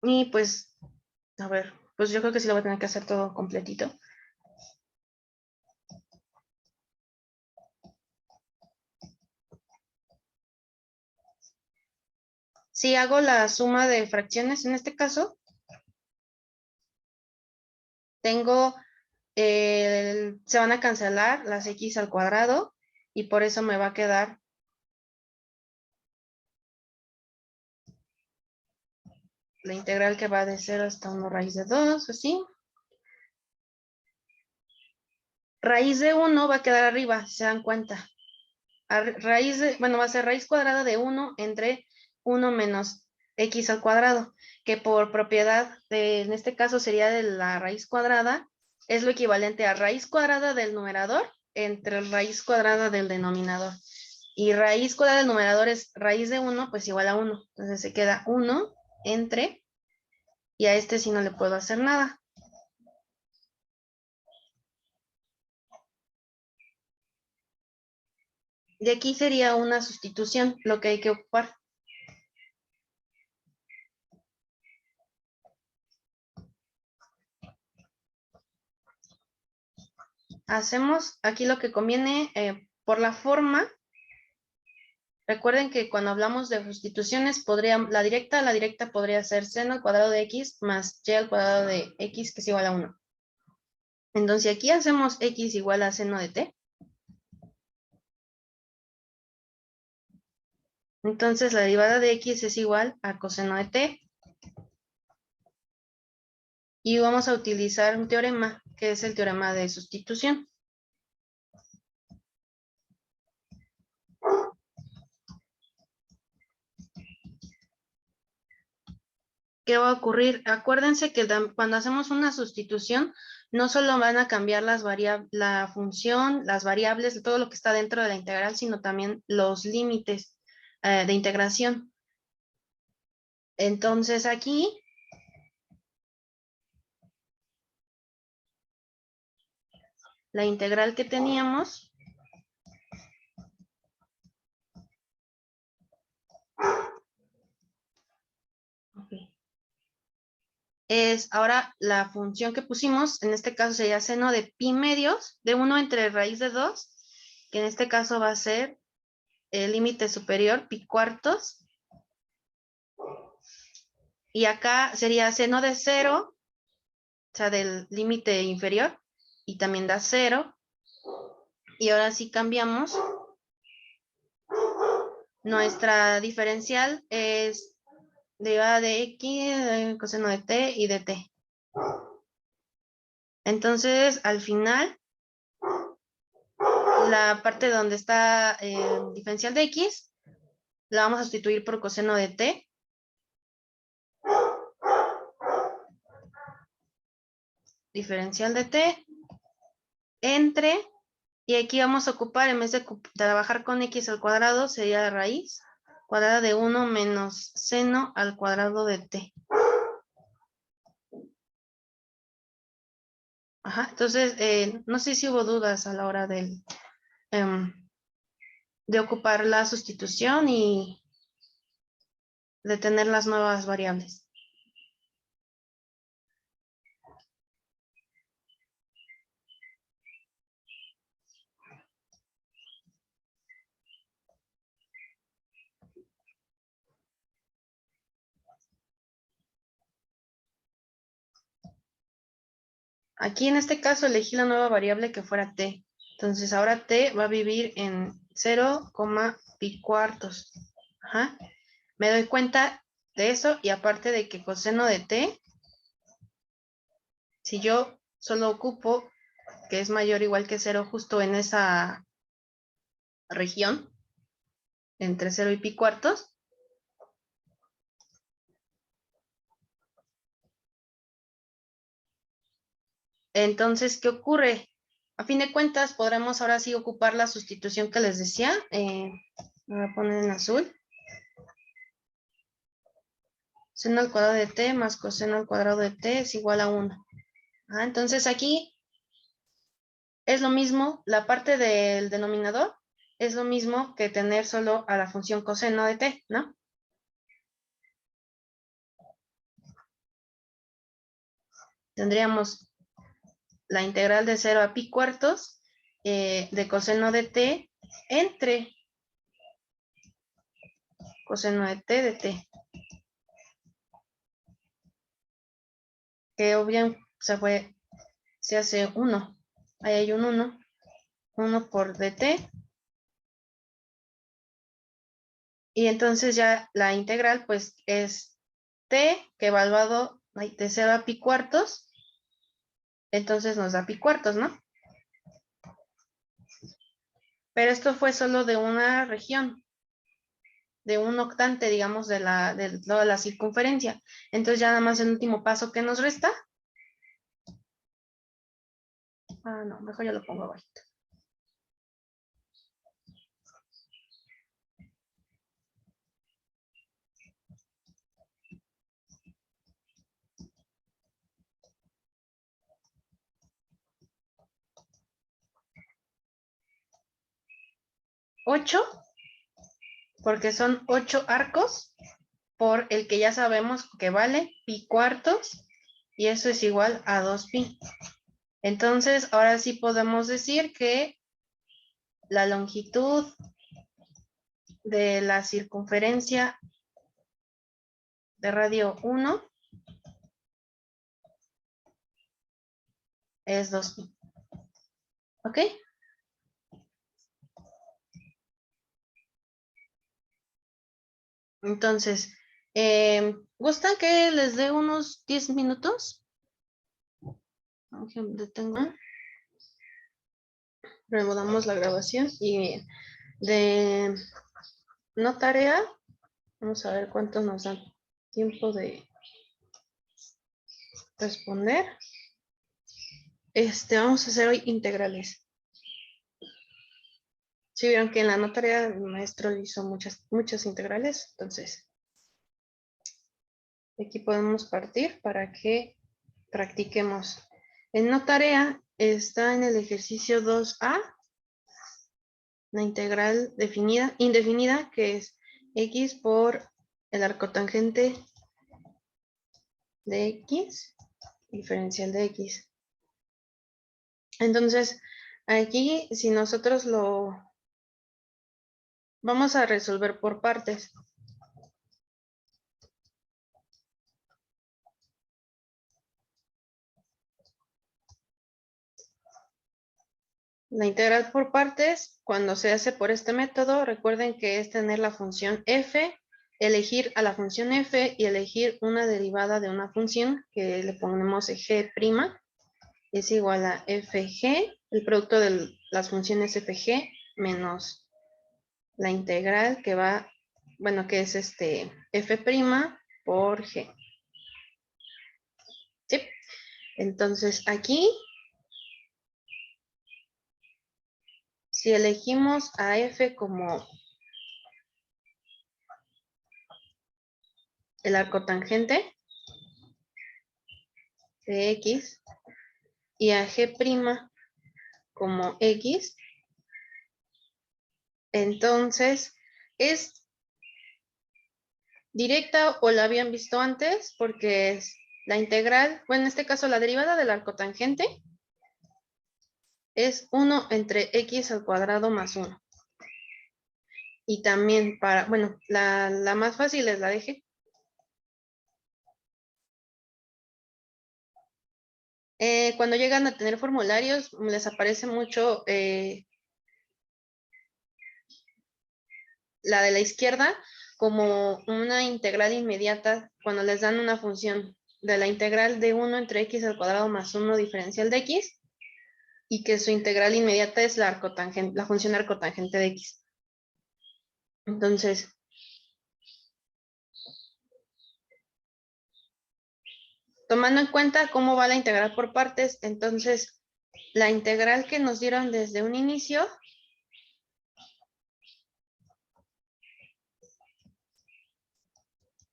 Y pues, a ver, pues yo creo que sí lo voy a tener que hacer todo completito. Si hago la suma de fracciones en este caso, tengo, se van a cancelar las x al cuadrado, y por eso me va a quedar la integral que va de 0 hasta 1 raíz de 2, así. Raíz de 1 va a quedar arriba, si se dan cuenta. Raíz de, bueno, va a ser raíz cuadrada de 1 entre 1 menos x al cuadrado, que por propiedad, en este caso sería de la raíz cuadrada, es lo equivalente a raíz cuadrada del numerador entre raíz cuadrada del denominador. Y raíz cuadrada del numerador es raíz de 1, pues igual a 1. Entonces se queda 1 entre, y a este sí no le puedo hacer nada. Y aquí sería una sustitución, lo que hay que ocupar. Hacemos aquí lo que conviene por la forma. Recuerden que cuando hablamos de sustituciones, la directa podría ser seno al cuadrado de x más y al cuadrado de x, que es igual a 1. Entonces aquí hacemos x igual a seno de t. Entonces la derivada de x es igual a coseno de t. Y vamos a utilizar un teorema, que es el teorema de sustitución. ¿Qué va a ocurrir? Acuérdense que cuando hacemos una sustitución, no solo van a cambiar la función, las variables, todo lo que está dentro de la integral, sino también los límites de integración. Entonces aquí, la integral que teníamos es ahora la función que pusimos, en este caso sería seno de pi medios, de 1 entre raíz de 2, que en este caso va a ser el límite superior, pi cuartos. Y acá sería seno de 0, o sea, del límite inferior, y también da 0. Y ahora sí cambiamos. Nuestra diferencial es derivada de x, coseno de t y de t. Entonces, al final, la parte donde está el diferencial de x, la vamos a sustituir por coseno de t. Diferencial de t entre, y aquí vamos a ocupar, en vez de trabajar con x al cuadrado, sería la raíz cuadrada de 1 menos seno al cuadrado de t. Ajá, entonces, no sé si hubo dudas a la hora de ocupar la sustitución y de tener las nuevas variables. Aquí en este caso elegí la nueva variable que fuera t. Entonces ahora t va a vivir en 0, pi cuartos. Ajá. Me doy cuenta de eso y aparte de que coseno de t, si yo solo ocupo que es mayor o igual que 0 justo en esa región, entre 0 y pi cuartos, entonces, ¿qué ocurre? A fin de cuentas, podremos ahora sí ocupar la sustitución que les decía. Me voy a poner en azul. Seno al cuadrado de t más coseno al cuadrado de t es igual a 1. Entonces aquí es lo mismo, la parte del denominador es lo mismo que tener solo a la función coseno de t, ¿no? Tendríamos la integral de 0 a pi cuartos de coseno de t entre coseno de t, que obviamente se hace 1. Ahí hay un 1 por dt. Y entonces ya la integral pues es t que evaluado de 0 a pi cuartos. Entonces nos da pi cuartos, ¿no? Pero esto fue solo de una región. de un octante, digamos, de toda la circunferencia. Entonces ya nada más el último paso que nos resta. Ah, no, mejor ya lo pongo abajito. Ocho, porque son 8 arcos por el que ya sabemos que vale pi cuartos, y eso es igual a 2pi. Entonces, ahora sí podemos decir que la longitud de la circunferencia de radio 1 es 2pi. ¿Ok? Entonces, ¿gustan que les dé unos 10 minutos? Detengo. Reanudamos la grabación y de no tarea, vamos a ver cuánto nos da tiempo de responder. Vamos a hacer hoy integrales. Si vieron que en la no tarea el maestro hizo muchas integrales, entonces aquí podemos partir para que practiquemos. En no tarea está en el ejercicio 2A, la integral indefinida, que es x por el arcotangente de x, diferencial de x. Entonces, aquí si nosotros lo vamos a resolver por partes. La integral por partes, cuando se hace por este método, recuerden que es tener la función f, elegir a la función f y elegir una derivada de una función que le ponemos g', es igual a fg, el producto de las funciones fg menos la integral que va, bueno, que es f' por g. ¿Sí? Entonces aquí, si elegimos a f como el arcotangente de x y a g' como x, entonces es directa o la habían visto antes porque es la integral, bueno, en este caso la derivada del arcotangente es 1 entre x al cuadrado más 1. Y también para, bueno, la más fácil es la de g. Cuando llegan a tener formularios, les aparece mucho la de la izquierda como una integral inmediata cuando les dan una función de la integral de 1 entre x al cuadrado más 1 diferencial de x y que su integral inmediata es la función arcotangente de x. Entonces, tomando en cuenta cómo va la integral por partes, entonces la integral que nos dieron desde un inicio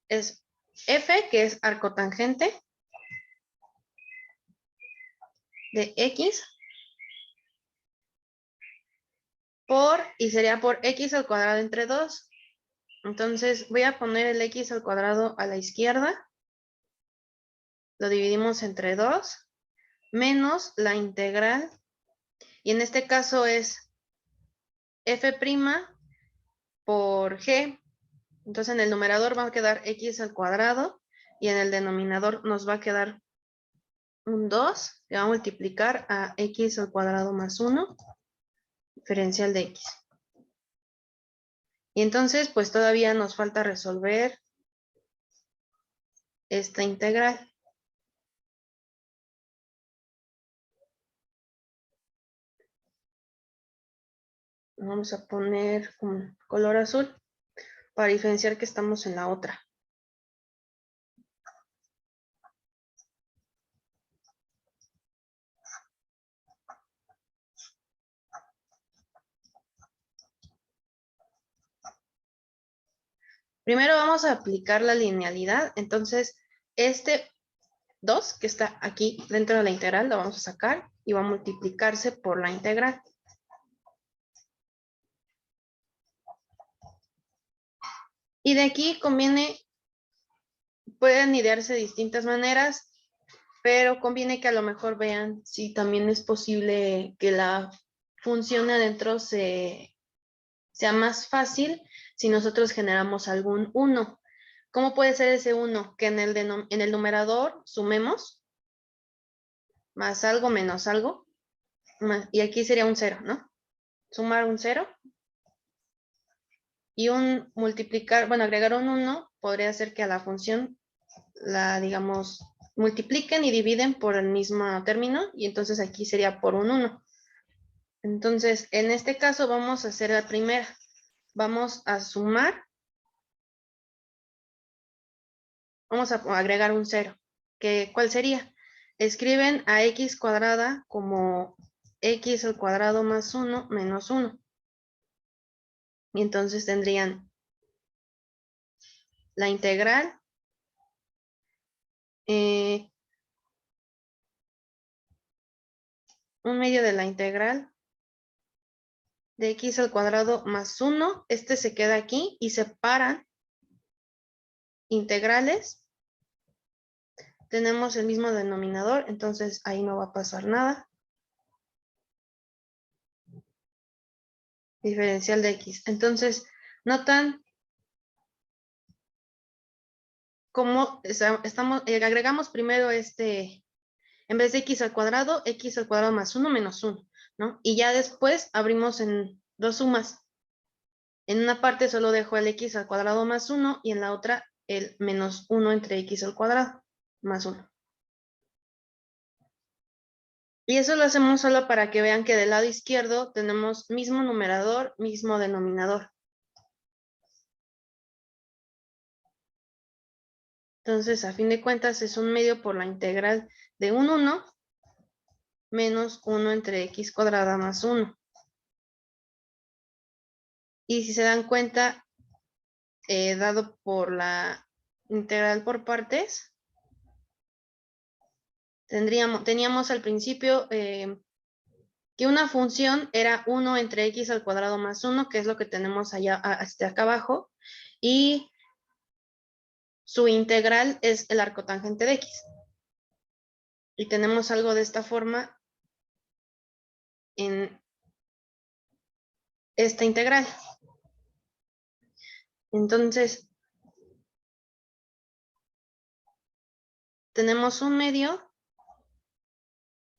es f, que es arcotangente de x, y sería por x al cuadrado entre 2. Entonces voy a poner el x al cuadrado a la izquierda, lo dividimos entre 2, menos la integral, y en este caso es f' por g. Entonces en el numerador va a quedar x al cuadrado y en el denominador nos va a quedar un 2 que va a multiplicar a x al cuadrado más 1, diferencial de x. Y entonces pues todavía nos falta resolver esta integral. Vamos a poner un color azul. para diferenciar que estamos en la otra. Primero vamos a aplicar la linealidad. Entonces, este 2 que está aquí dentro de la integral lo vamos a sacar y va a multiplicarse por la integral. Y de aquí pueden idearse de distintas maneras, pero conviene que a lo mejor vean si también es posible que la función adentro sea más fácil si nosotros generamos algún 1. ¿Cómo puede ser ese 1? Que en el numerador sumemos más algo menos algo, y aquí sería un 0, ¿no? Sumar un 0 y agregar un 1 podría ser que a la función digamos, multipliquen y dividen por el mismo término y entonces aquí sería por un 1. Entonces, en este caso vamos a hacer la primera. Vamos a sumar, vamos a agregar un 0. ¿Cuál sería? Escriben a x cuadrada como x al cuadrado más 1 menos 1. Y entonces tendrían la integral un medio de la integral de x al cuadrado más 1. Este se queda aquí y separan integrales. Tenemos el mismo denominador, entonces ahí no va a pasar nada. Diferencial de x. Entonces, notan cómo agregamos primero en vez de x al cuadrado más 1 menos 1, ¿no? Y ya después abrimos en dos sumas. En una parte solo dejo el x al cuadrado más 1 y en la otra el menos 1 entre x al cuadrado más 1. Y eso lo hacemos solo para que vean que del lado izquierdo tenemos mismo numerador, mismo denominador. Entonces, a fin de cuentas, es un medio por la integral de un 1 menos 1 entre x cuadrada más 1. Y si se dan cuenta, dado por la integral por partes, teníamos al principio que una función era 1 entre x al cuadrado más 1, que es lo que tenemos allá hasta acá abajo, y su integral es el arcotangente de x. Y tenemos algo de esta forma en esta integral. Entonces, tenemos un medio.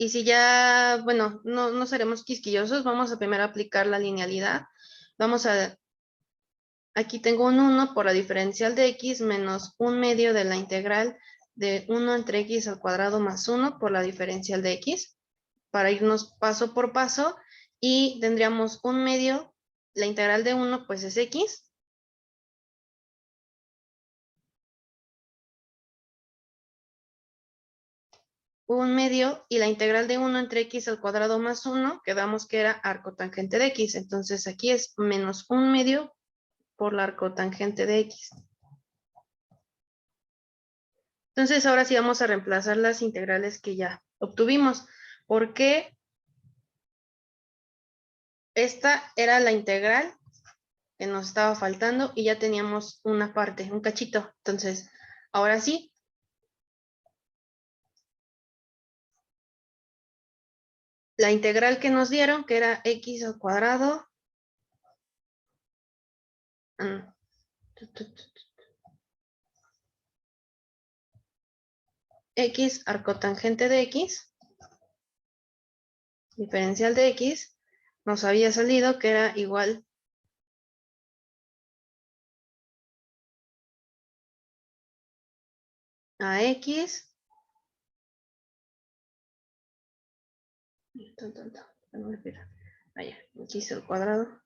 Y si ya, bueno, no seremos quisquillosos, vamos a primero aplicar la linealidad. Aquí tengo un 1 por la diferencial de x menos un medio de la integral de 1 entre x al cuadrado más 1 por la diferencial de x, para irnos paso por paso, y tendríamos un medio, la integral de 1 pues es x, un medio, y la integral de 1 entre x al cuadrado más 1, quedamos que era arcotangente de x, entonces aquí es menos un medio por la arcotangente de x. Entonces ahora sí vamos a reemplazar las integrales que ya obtuvimos, porque esta era la integral que nos estaba faltando y ya teníamos una parte, un cachito. Entonces, ahora sí, la integral que nos dieron, que era x al cuadrado, x arcotangente de x, diferencial de x, nos había salido que era igual a x, x al cuadrado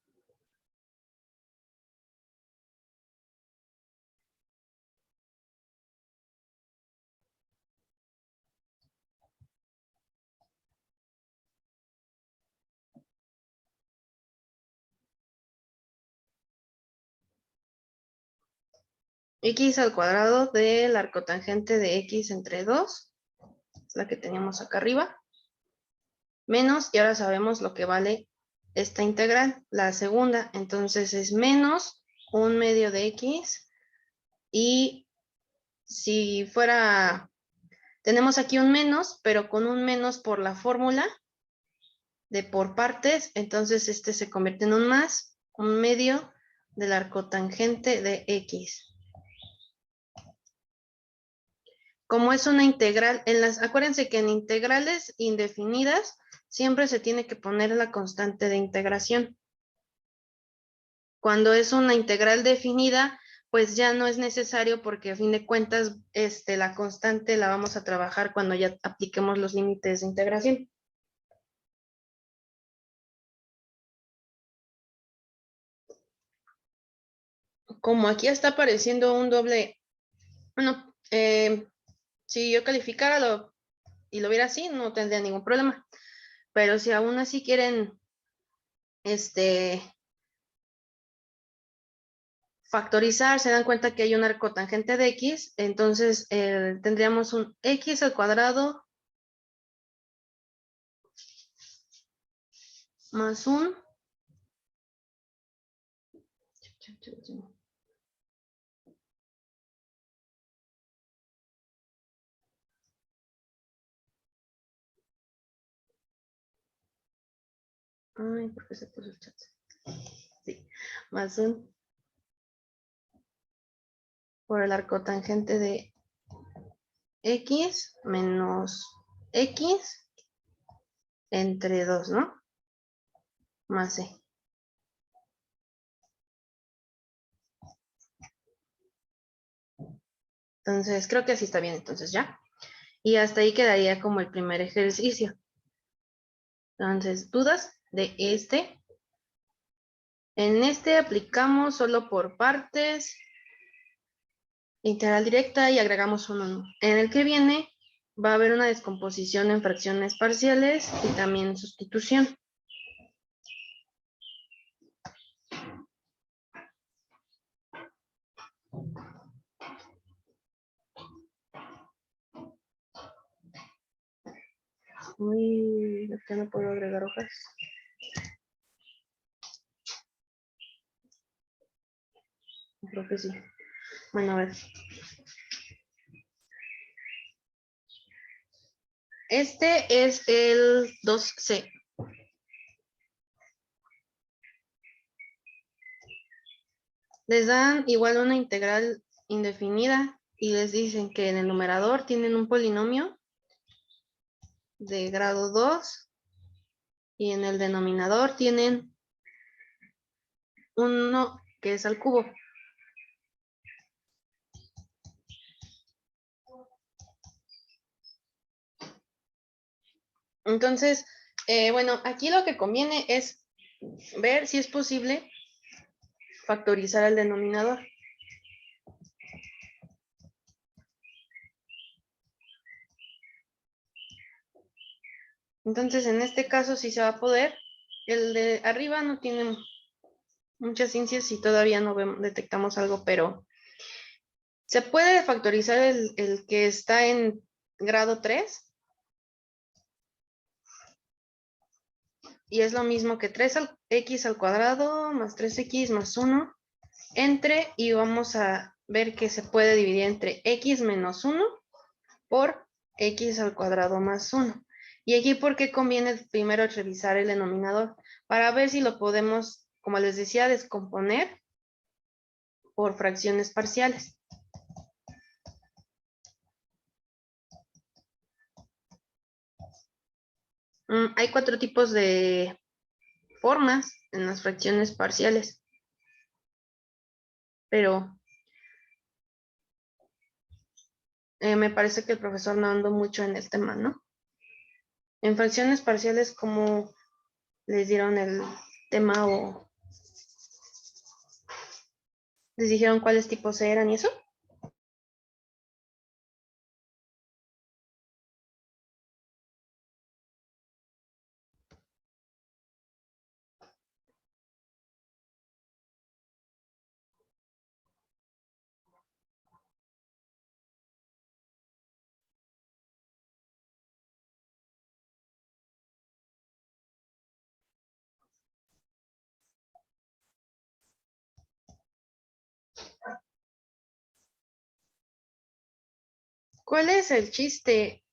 X al cuadrado del arcotangente de X entre 2, es la que teníamos acá arriba, menos, y ahora sabemos lo que vale esta integral, la segunda, entonces es menos 1/2 de X, y si fuera, tenemos aquí un menos, pero con un menos por la fórmula de por partes, entonces este se convierte en un más, 1/2 del arcotangente de X. Como es una integral, acuérdense que en integrales indefinidas siempre se tiene que poner la constante de integración. Cuando es una integral definida, pues ya no es necesario porque a fin de cuentas la constante la vamos a trabajar cuando ya apliquemos los límites de integración. Como aquí está apareciendo un doble, bueno, si yo calificara y lo viera así, no tendría ningún problema. Pero si aún así quieren factorizar, se dan cuenta que hay un arcotangente de X, entonces tendríamos un X al cuadrado más un ay, ¿por qué se puso el chat? Sí, más un por el arcotangente de X menos X entre 2, ¿no? Más C. Entonces, creo que así está bien, entonces ya. Y hasta ahí quedaría como el primer ejercicio. Entonces, ¿dudas de este? En este aplicamos solo por partes, integral directa y agregamos un 1. En el que viene va a haber una descomposición en fracciones parciales y también sustitución. Uy, acá no puedo agregar hojas. Creo que sí. Bueno, a ver. Este es el 2C. Les dan igual una integral indefinida y les dicen que en el numerador tienen un polinomio de grado 2 y en el denominador tienen 1 que es al cubo. Entonces, bueno, aquí lo que conviene es ver si es posible factorizar el denominador. Entonces, en este caso sí se va a poder. El de arriba no tiene muchas ciencias y todavía no detectamos algo, pero se puede factorizar el que está en grado 3. Y es lo mismo que 3x al cuadrado más 3x más 1 entre, y vamos a ver que se puede dividir entre x menos 1 por x al cuadrado más 1. Y aquí, ¿por qué conviene primero revisar el denominador? Para ver si lo podemos, como les decía, descomponer por fracciones parciales. Hay 4 tipos de formas en las fracciones parciales, pero me parece que el profesor no andó mucho en el tema, ¿no? En fracciones parciales, ¿cómo les dieron el tema o les dijeron cuáles tipos eran y eso? ¿Cuál es el chiste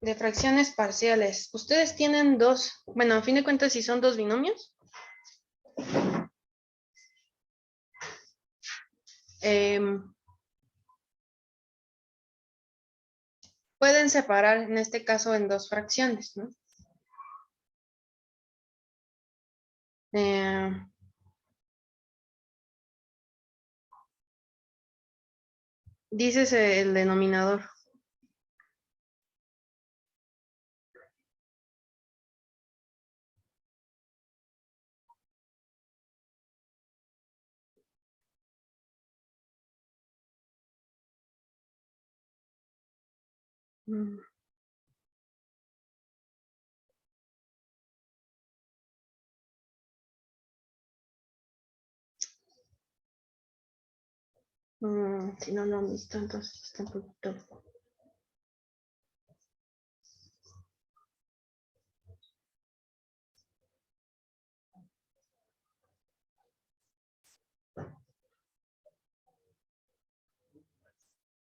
de fracciones parciales? Ustedes tienen dos, bueno, a fin de cuentas, si son dos binomios, pueden separar, en este caso, en dos fracciones, ¿no? Dices el denominador. Si no lo han visto, entonces está un poquito.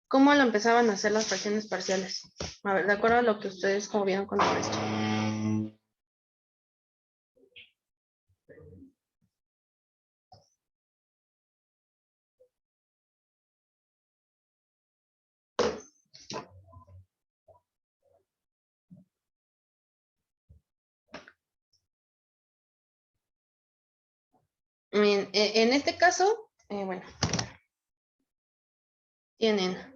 ¿Cómo lo empezaban a hacer las fracciones parciales? A ver, de acuerdo a lo que ustedes como vieron con el resto. Bien, en este caso, bueno, tienen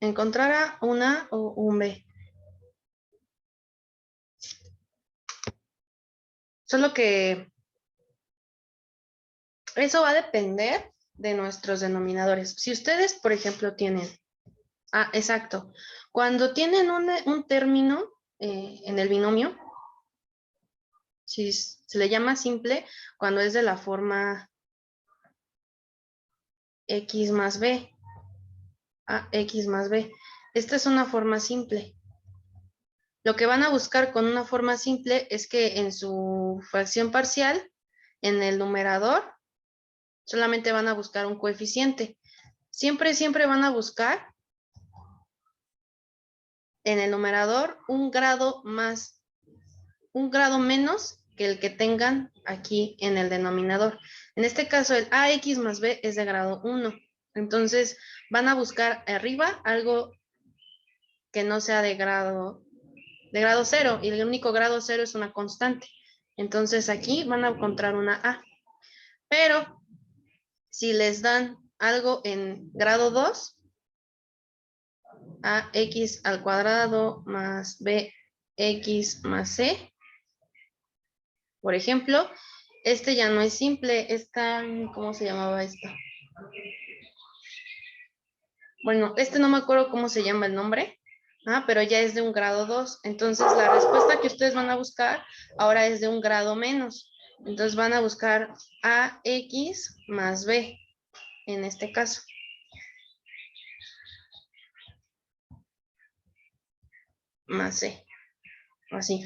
encontrar a una o un B. Solo que eso va a depender de nuestros denominadores. Si ustedes, por ejemplo, tienen, exacto, cuando tienen un término en el binomio, si se le llama simple, cuando es de la forma X más B, X más B. Esta es una forma simple. Lo que van a buscar con una forma simple es que en su fracción parcial, en el numerador, solamente van a buscar un coeficiente. Siempre, siempre van a buscar en el numerador un grado menos que el que tengan aquí en el denominador. En este caso, el AX más B es de grado 1. Entonces, van a buscar arriba algo que no sea de grado 0, y el único grado 0 es una constante. Entonces, aquí van a encontrar una A. Pero, si les dan algo en grado 2, ax al cuadrado más bx más c, por ejemplo, este ya no es simple, ¿cómo se llamaba esta? Bueno, este no me acuerdo cómo se llama el nombre, pero ya es de un grado 2. Entonces, la respuesta que ustedes van a buscar ahora es de un grado menos. Entonces, van a buscar ax más b, en este caso. Más c, así.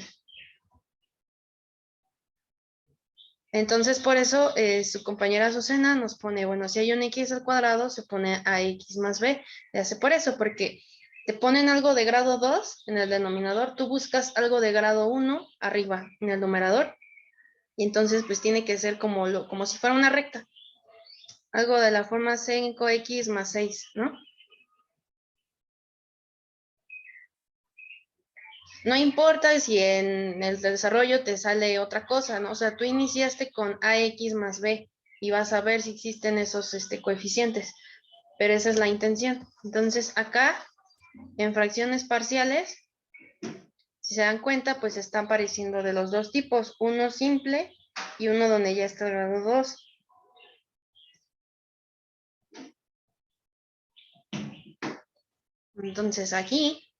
Entonces, por eso su compañera Azucena nos pone, bueno, si hay un x al cuadrado, se pone ax más b. Le hace por eso, porque te ponen algo de grado 2 en el denominador, tú buscas algo de grado 1 arriba en el numerador, y entonces pues tiene que ser como si fuera una recta. Algo de la forma 5x más 6, ¿no? No importa si en el desarrollo te sale otra cosa, ¿no? O sea, tú iniciaste con ax más b y vas a ver si existen esos coeficientes, pero esa es la intención. Entonces, acá, en fracciones parciales, si se dan cuenta, pues están apareciendo de los dos tipos, uno simple y uno donde ya está el grado 2. Entonces, aquí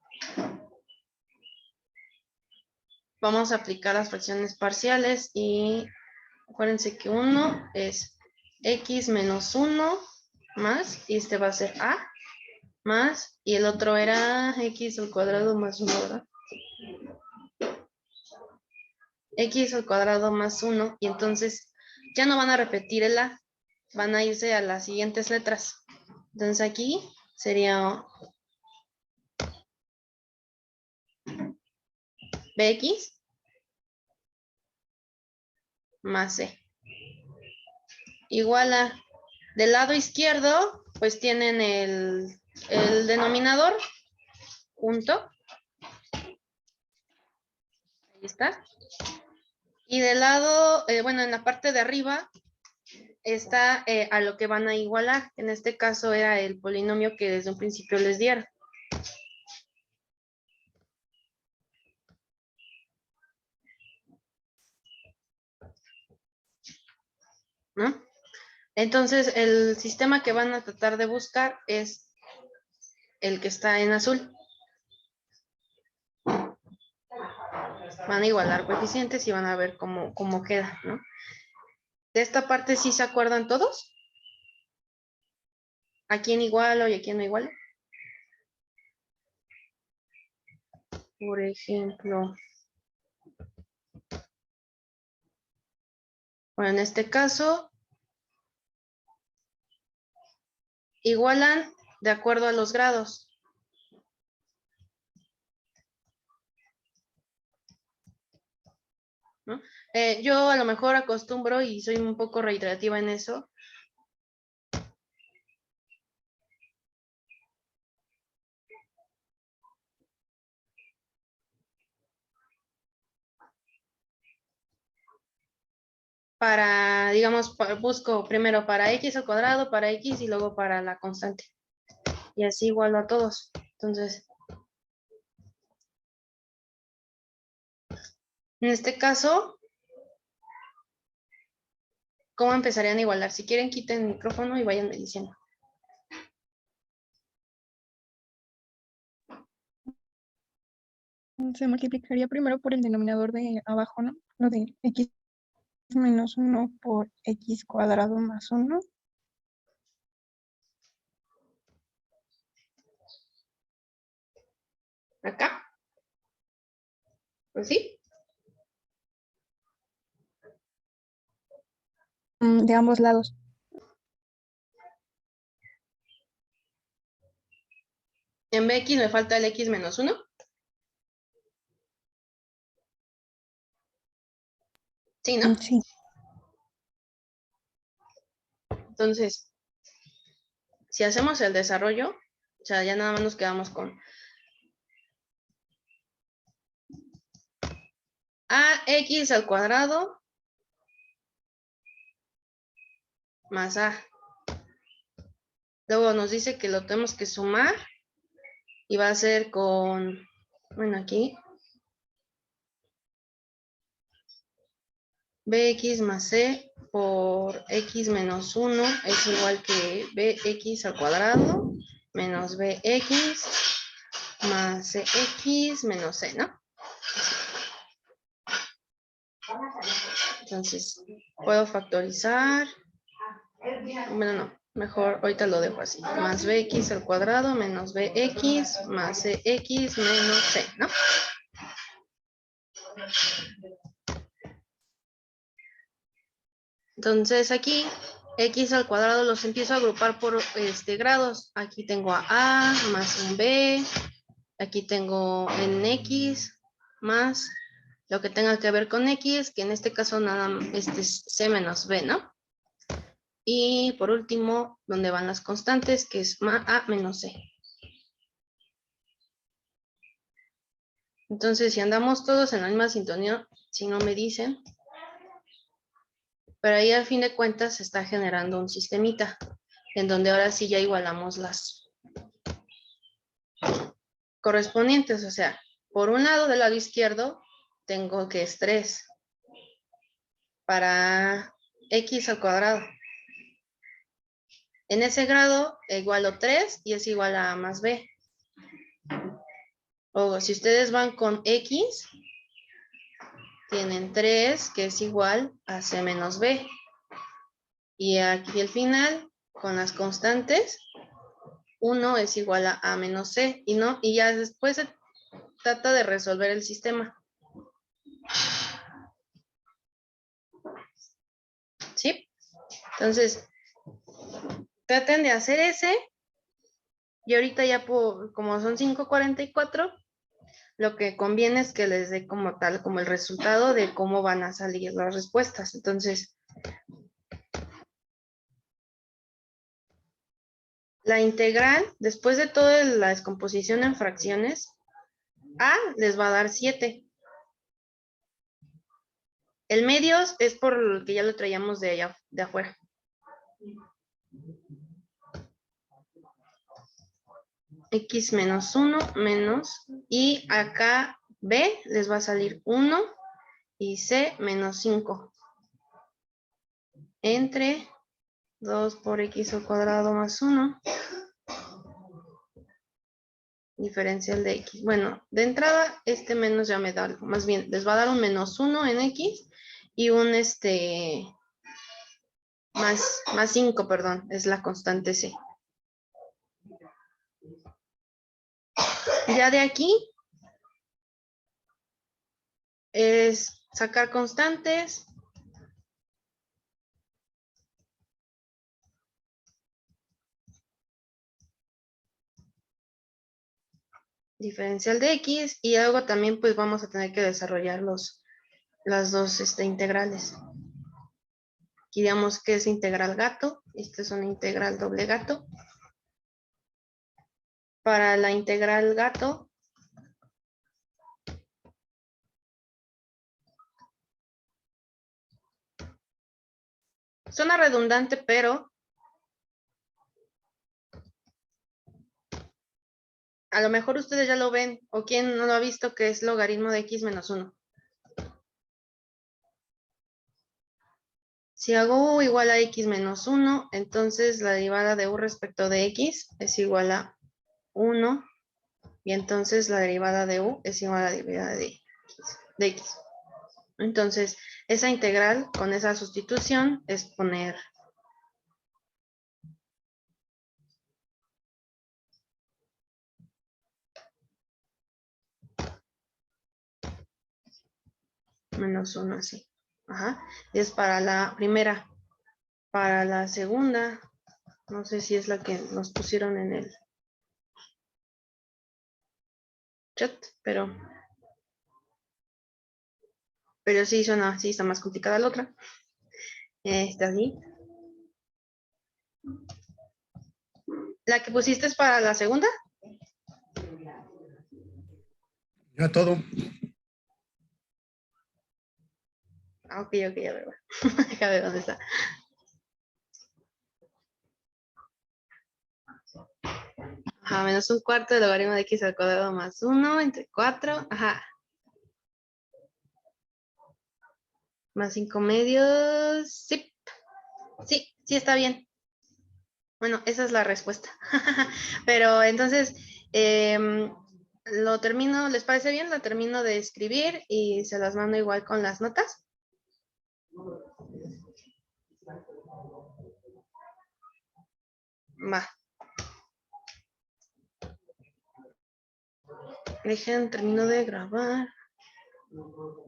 vamos a aplicar las fracciones parciales y acuérdense que uno es x menos 1 más, y este va a ser a, más, y el otro era x al cuadrado más 1, ¿verdad? x al cuadrado más 1, y entonces ya no van a repetir el a, van a irse a las siguientes letras. Entonces aquí sería bx más c. Igual a, del lado izquierdo, pues tienen el denominador junto. Ahí está. Y del lado, bueno, en la parte de arriba está a lo que van a igualar. En este caso era el polinomio que desde un principio les dieron. ¿No? Entonces, el sistema que van a tratar de buscar es el que está en azul. Van a igualar coeficientes y van a ver cómo queda, ¿no? De esta parte, ¿sí se acuerdan todos? ¿A quién igualo y a quién no igualo? Por ejemplo, bueno, en este caso, igualan de acuerdo a los grados. ¿No? Yo a lo mejor acostumbro y soy un poco reiterativa en eso. Para, digamos, busco primero para x al cuadrado, para x y luego para la constante. Y así igualo a todos. Entonces, en este caso, ¿cómo empezarían a igualar? Si quieren, quiten el micrófono y vayan diciendo. Se multiplicaría primero por el denominador de abajo, ¿no? Lo de x menos 1 por x cuadrado más 1. Acá. Pues sí. De ambos lados. En bx me falta el x menos 1. Sí, ¿no? Sí. Entonces, si hacemos el desarrollo, o sea, ya nada más nos quedamos con ax al cuadrado más a. Luego nos dice que lo tenemos que sumar y va a ser con, bueno, aquí, bx más c por x menos 1 es igual que bx al cuadrado menos bx más cx menos c, ¿no? Entonces, puedo factorizar. Bueno, no, mejor ahorita lo dejo así. Más bx al cuadrado menos bx más cx menos c, ¿no? Entonces aquí, x al cuadrado los empiezo a agrupar por grados. Aquí tengo a más un b, aquí tengo en x más lo que tenga que ver con x, que en este caso nada, es c menos b, ¿no? Y por último, donde van las constantes, que es a menos c. Entonces, si andamos todos en la misma sintonía, si no me dicen, pero ahí a fin de cuentas se está generando un sistemita, en donde ahora sí ya igualamos las correspondientes. O sea, por un lado del lado izquierdo, tengo que es 3 para x al cuadrado. En ese grado igualo 3 y es igual a a más b. O si ustedes van con x, tienen 3 que es igual a c menos b. Y aquí al final, con las constantes, 1 es igual a menos c. Y ya después se trata de resolver el sistema. ¿sí? Entonces, traten de hacer ese. Y ahorita ya como son 5:44, lo que conviene es que les dé como tal, como el resultado de cómo van a salir las respuestas. Entonces, la integral, después de toda la descomposición en fracciones, A les va a dar 7. El medios es por el que ya lo traíamos de allá, de afuera. X menos 1 menos, y acá B les va a salir 1 y C menos 5. Entre 2 por X al cuadrado más 1. Diferencial de X. Bueno, de entrada, este menos ya me da algo. Más bien, les va a dar un menos 1 en X y un más 5, perdón, es la constante C. Ya de aquí es sacar constantes. Diferencial de X, y luego también pues vamos a tener que desarrollar las dos integrales. Aquí digamos que es integral gato, esta es una integral doble gato. Para la integral gato, suena redundante, pero a lo mejor ustedes ya lo ven, o quien no lo ha visto, que es logaritmo de X menos 1. Si hago U igual a X menos 1, entonces la derivada de U respecto de X es igual a 1, y entonces la derivada de U es igual a la derivada de X. Entonces, esa integral con esa sustitución es poner menos 1 así. Ajá. Es para la primera. Para la segunda, no sé si es la que nos pusieron en el chat, pero sí suena, sí está más complicada la otra. Está así. ¿La que pusiste es para la segunda? Ya todo. Ah, ok, a ver. Deja ver dónde está. Ajá, menos un cuarto del logaritmo de X al cuadrado más 1 entre 4. Ajá. Más 5 medios. Sí. Sí está bien. Bueno, esa es la respuesta. Pero entonces, lo termino, ¿les parece bien? Lo termino de escribir y se las mando igual con las notas. Va. Dejen, termino de grabar.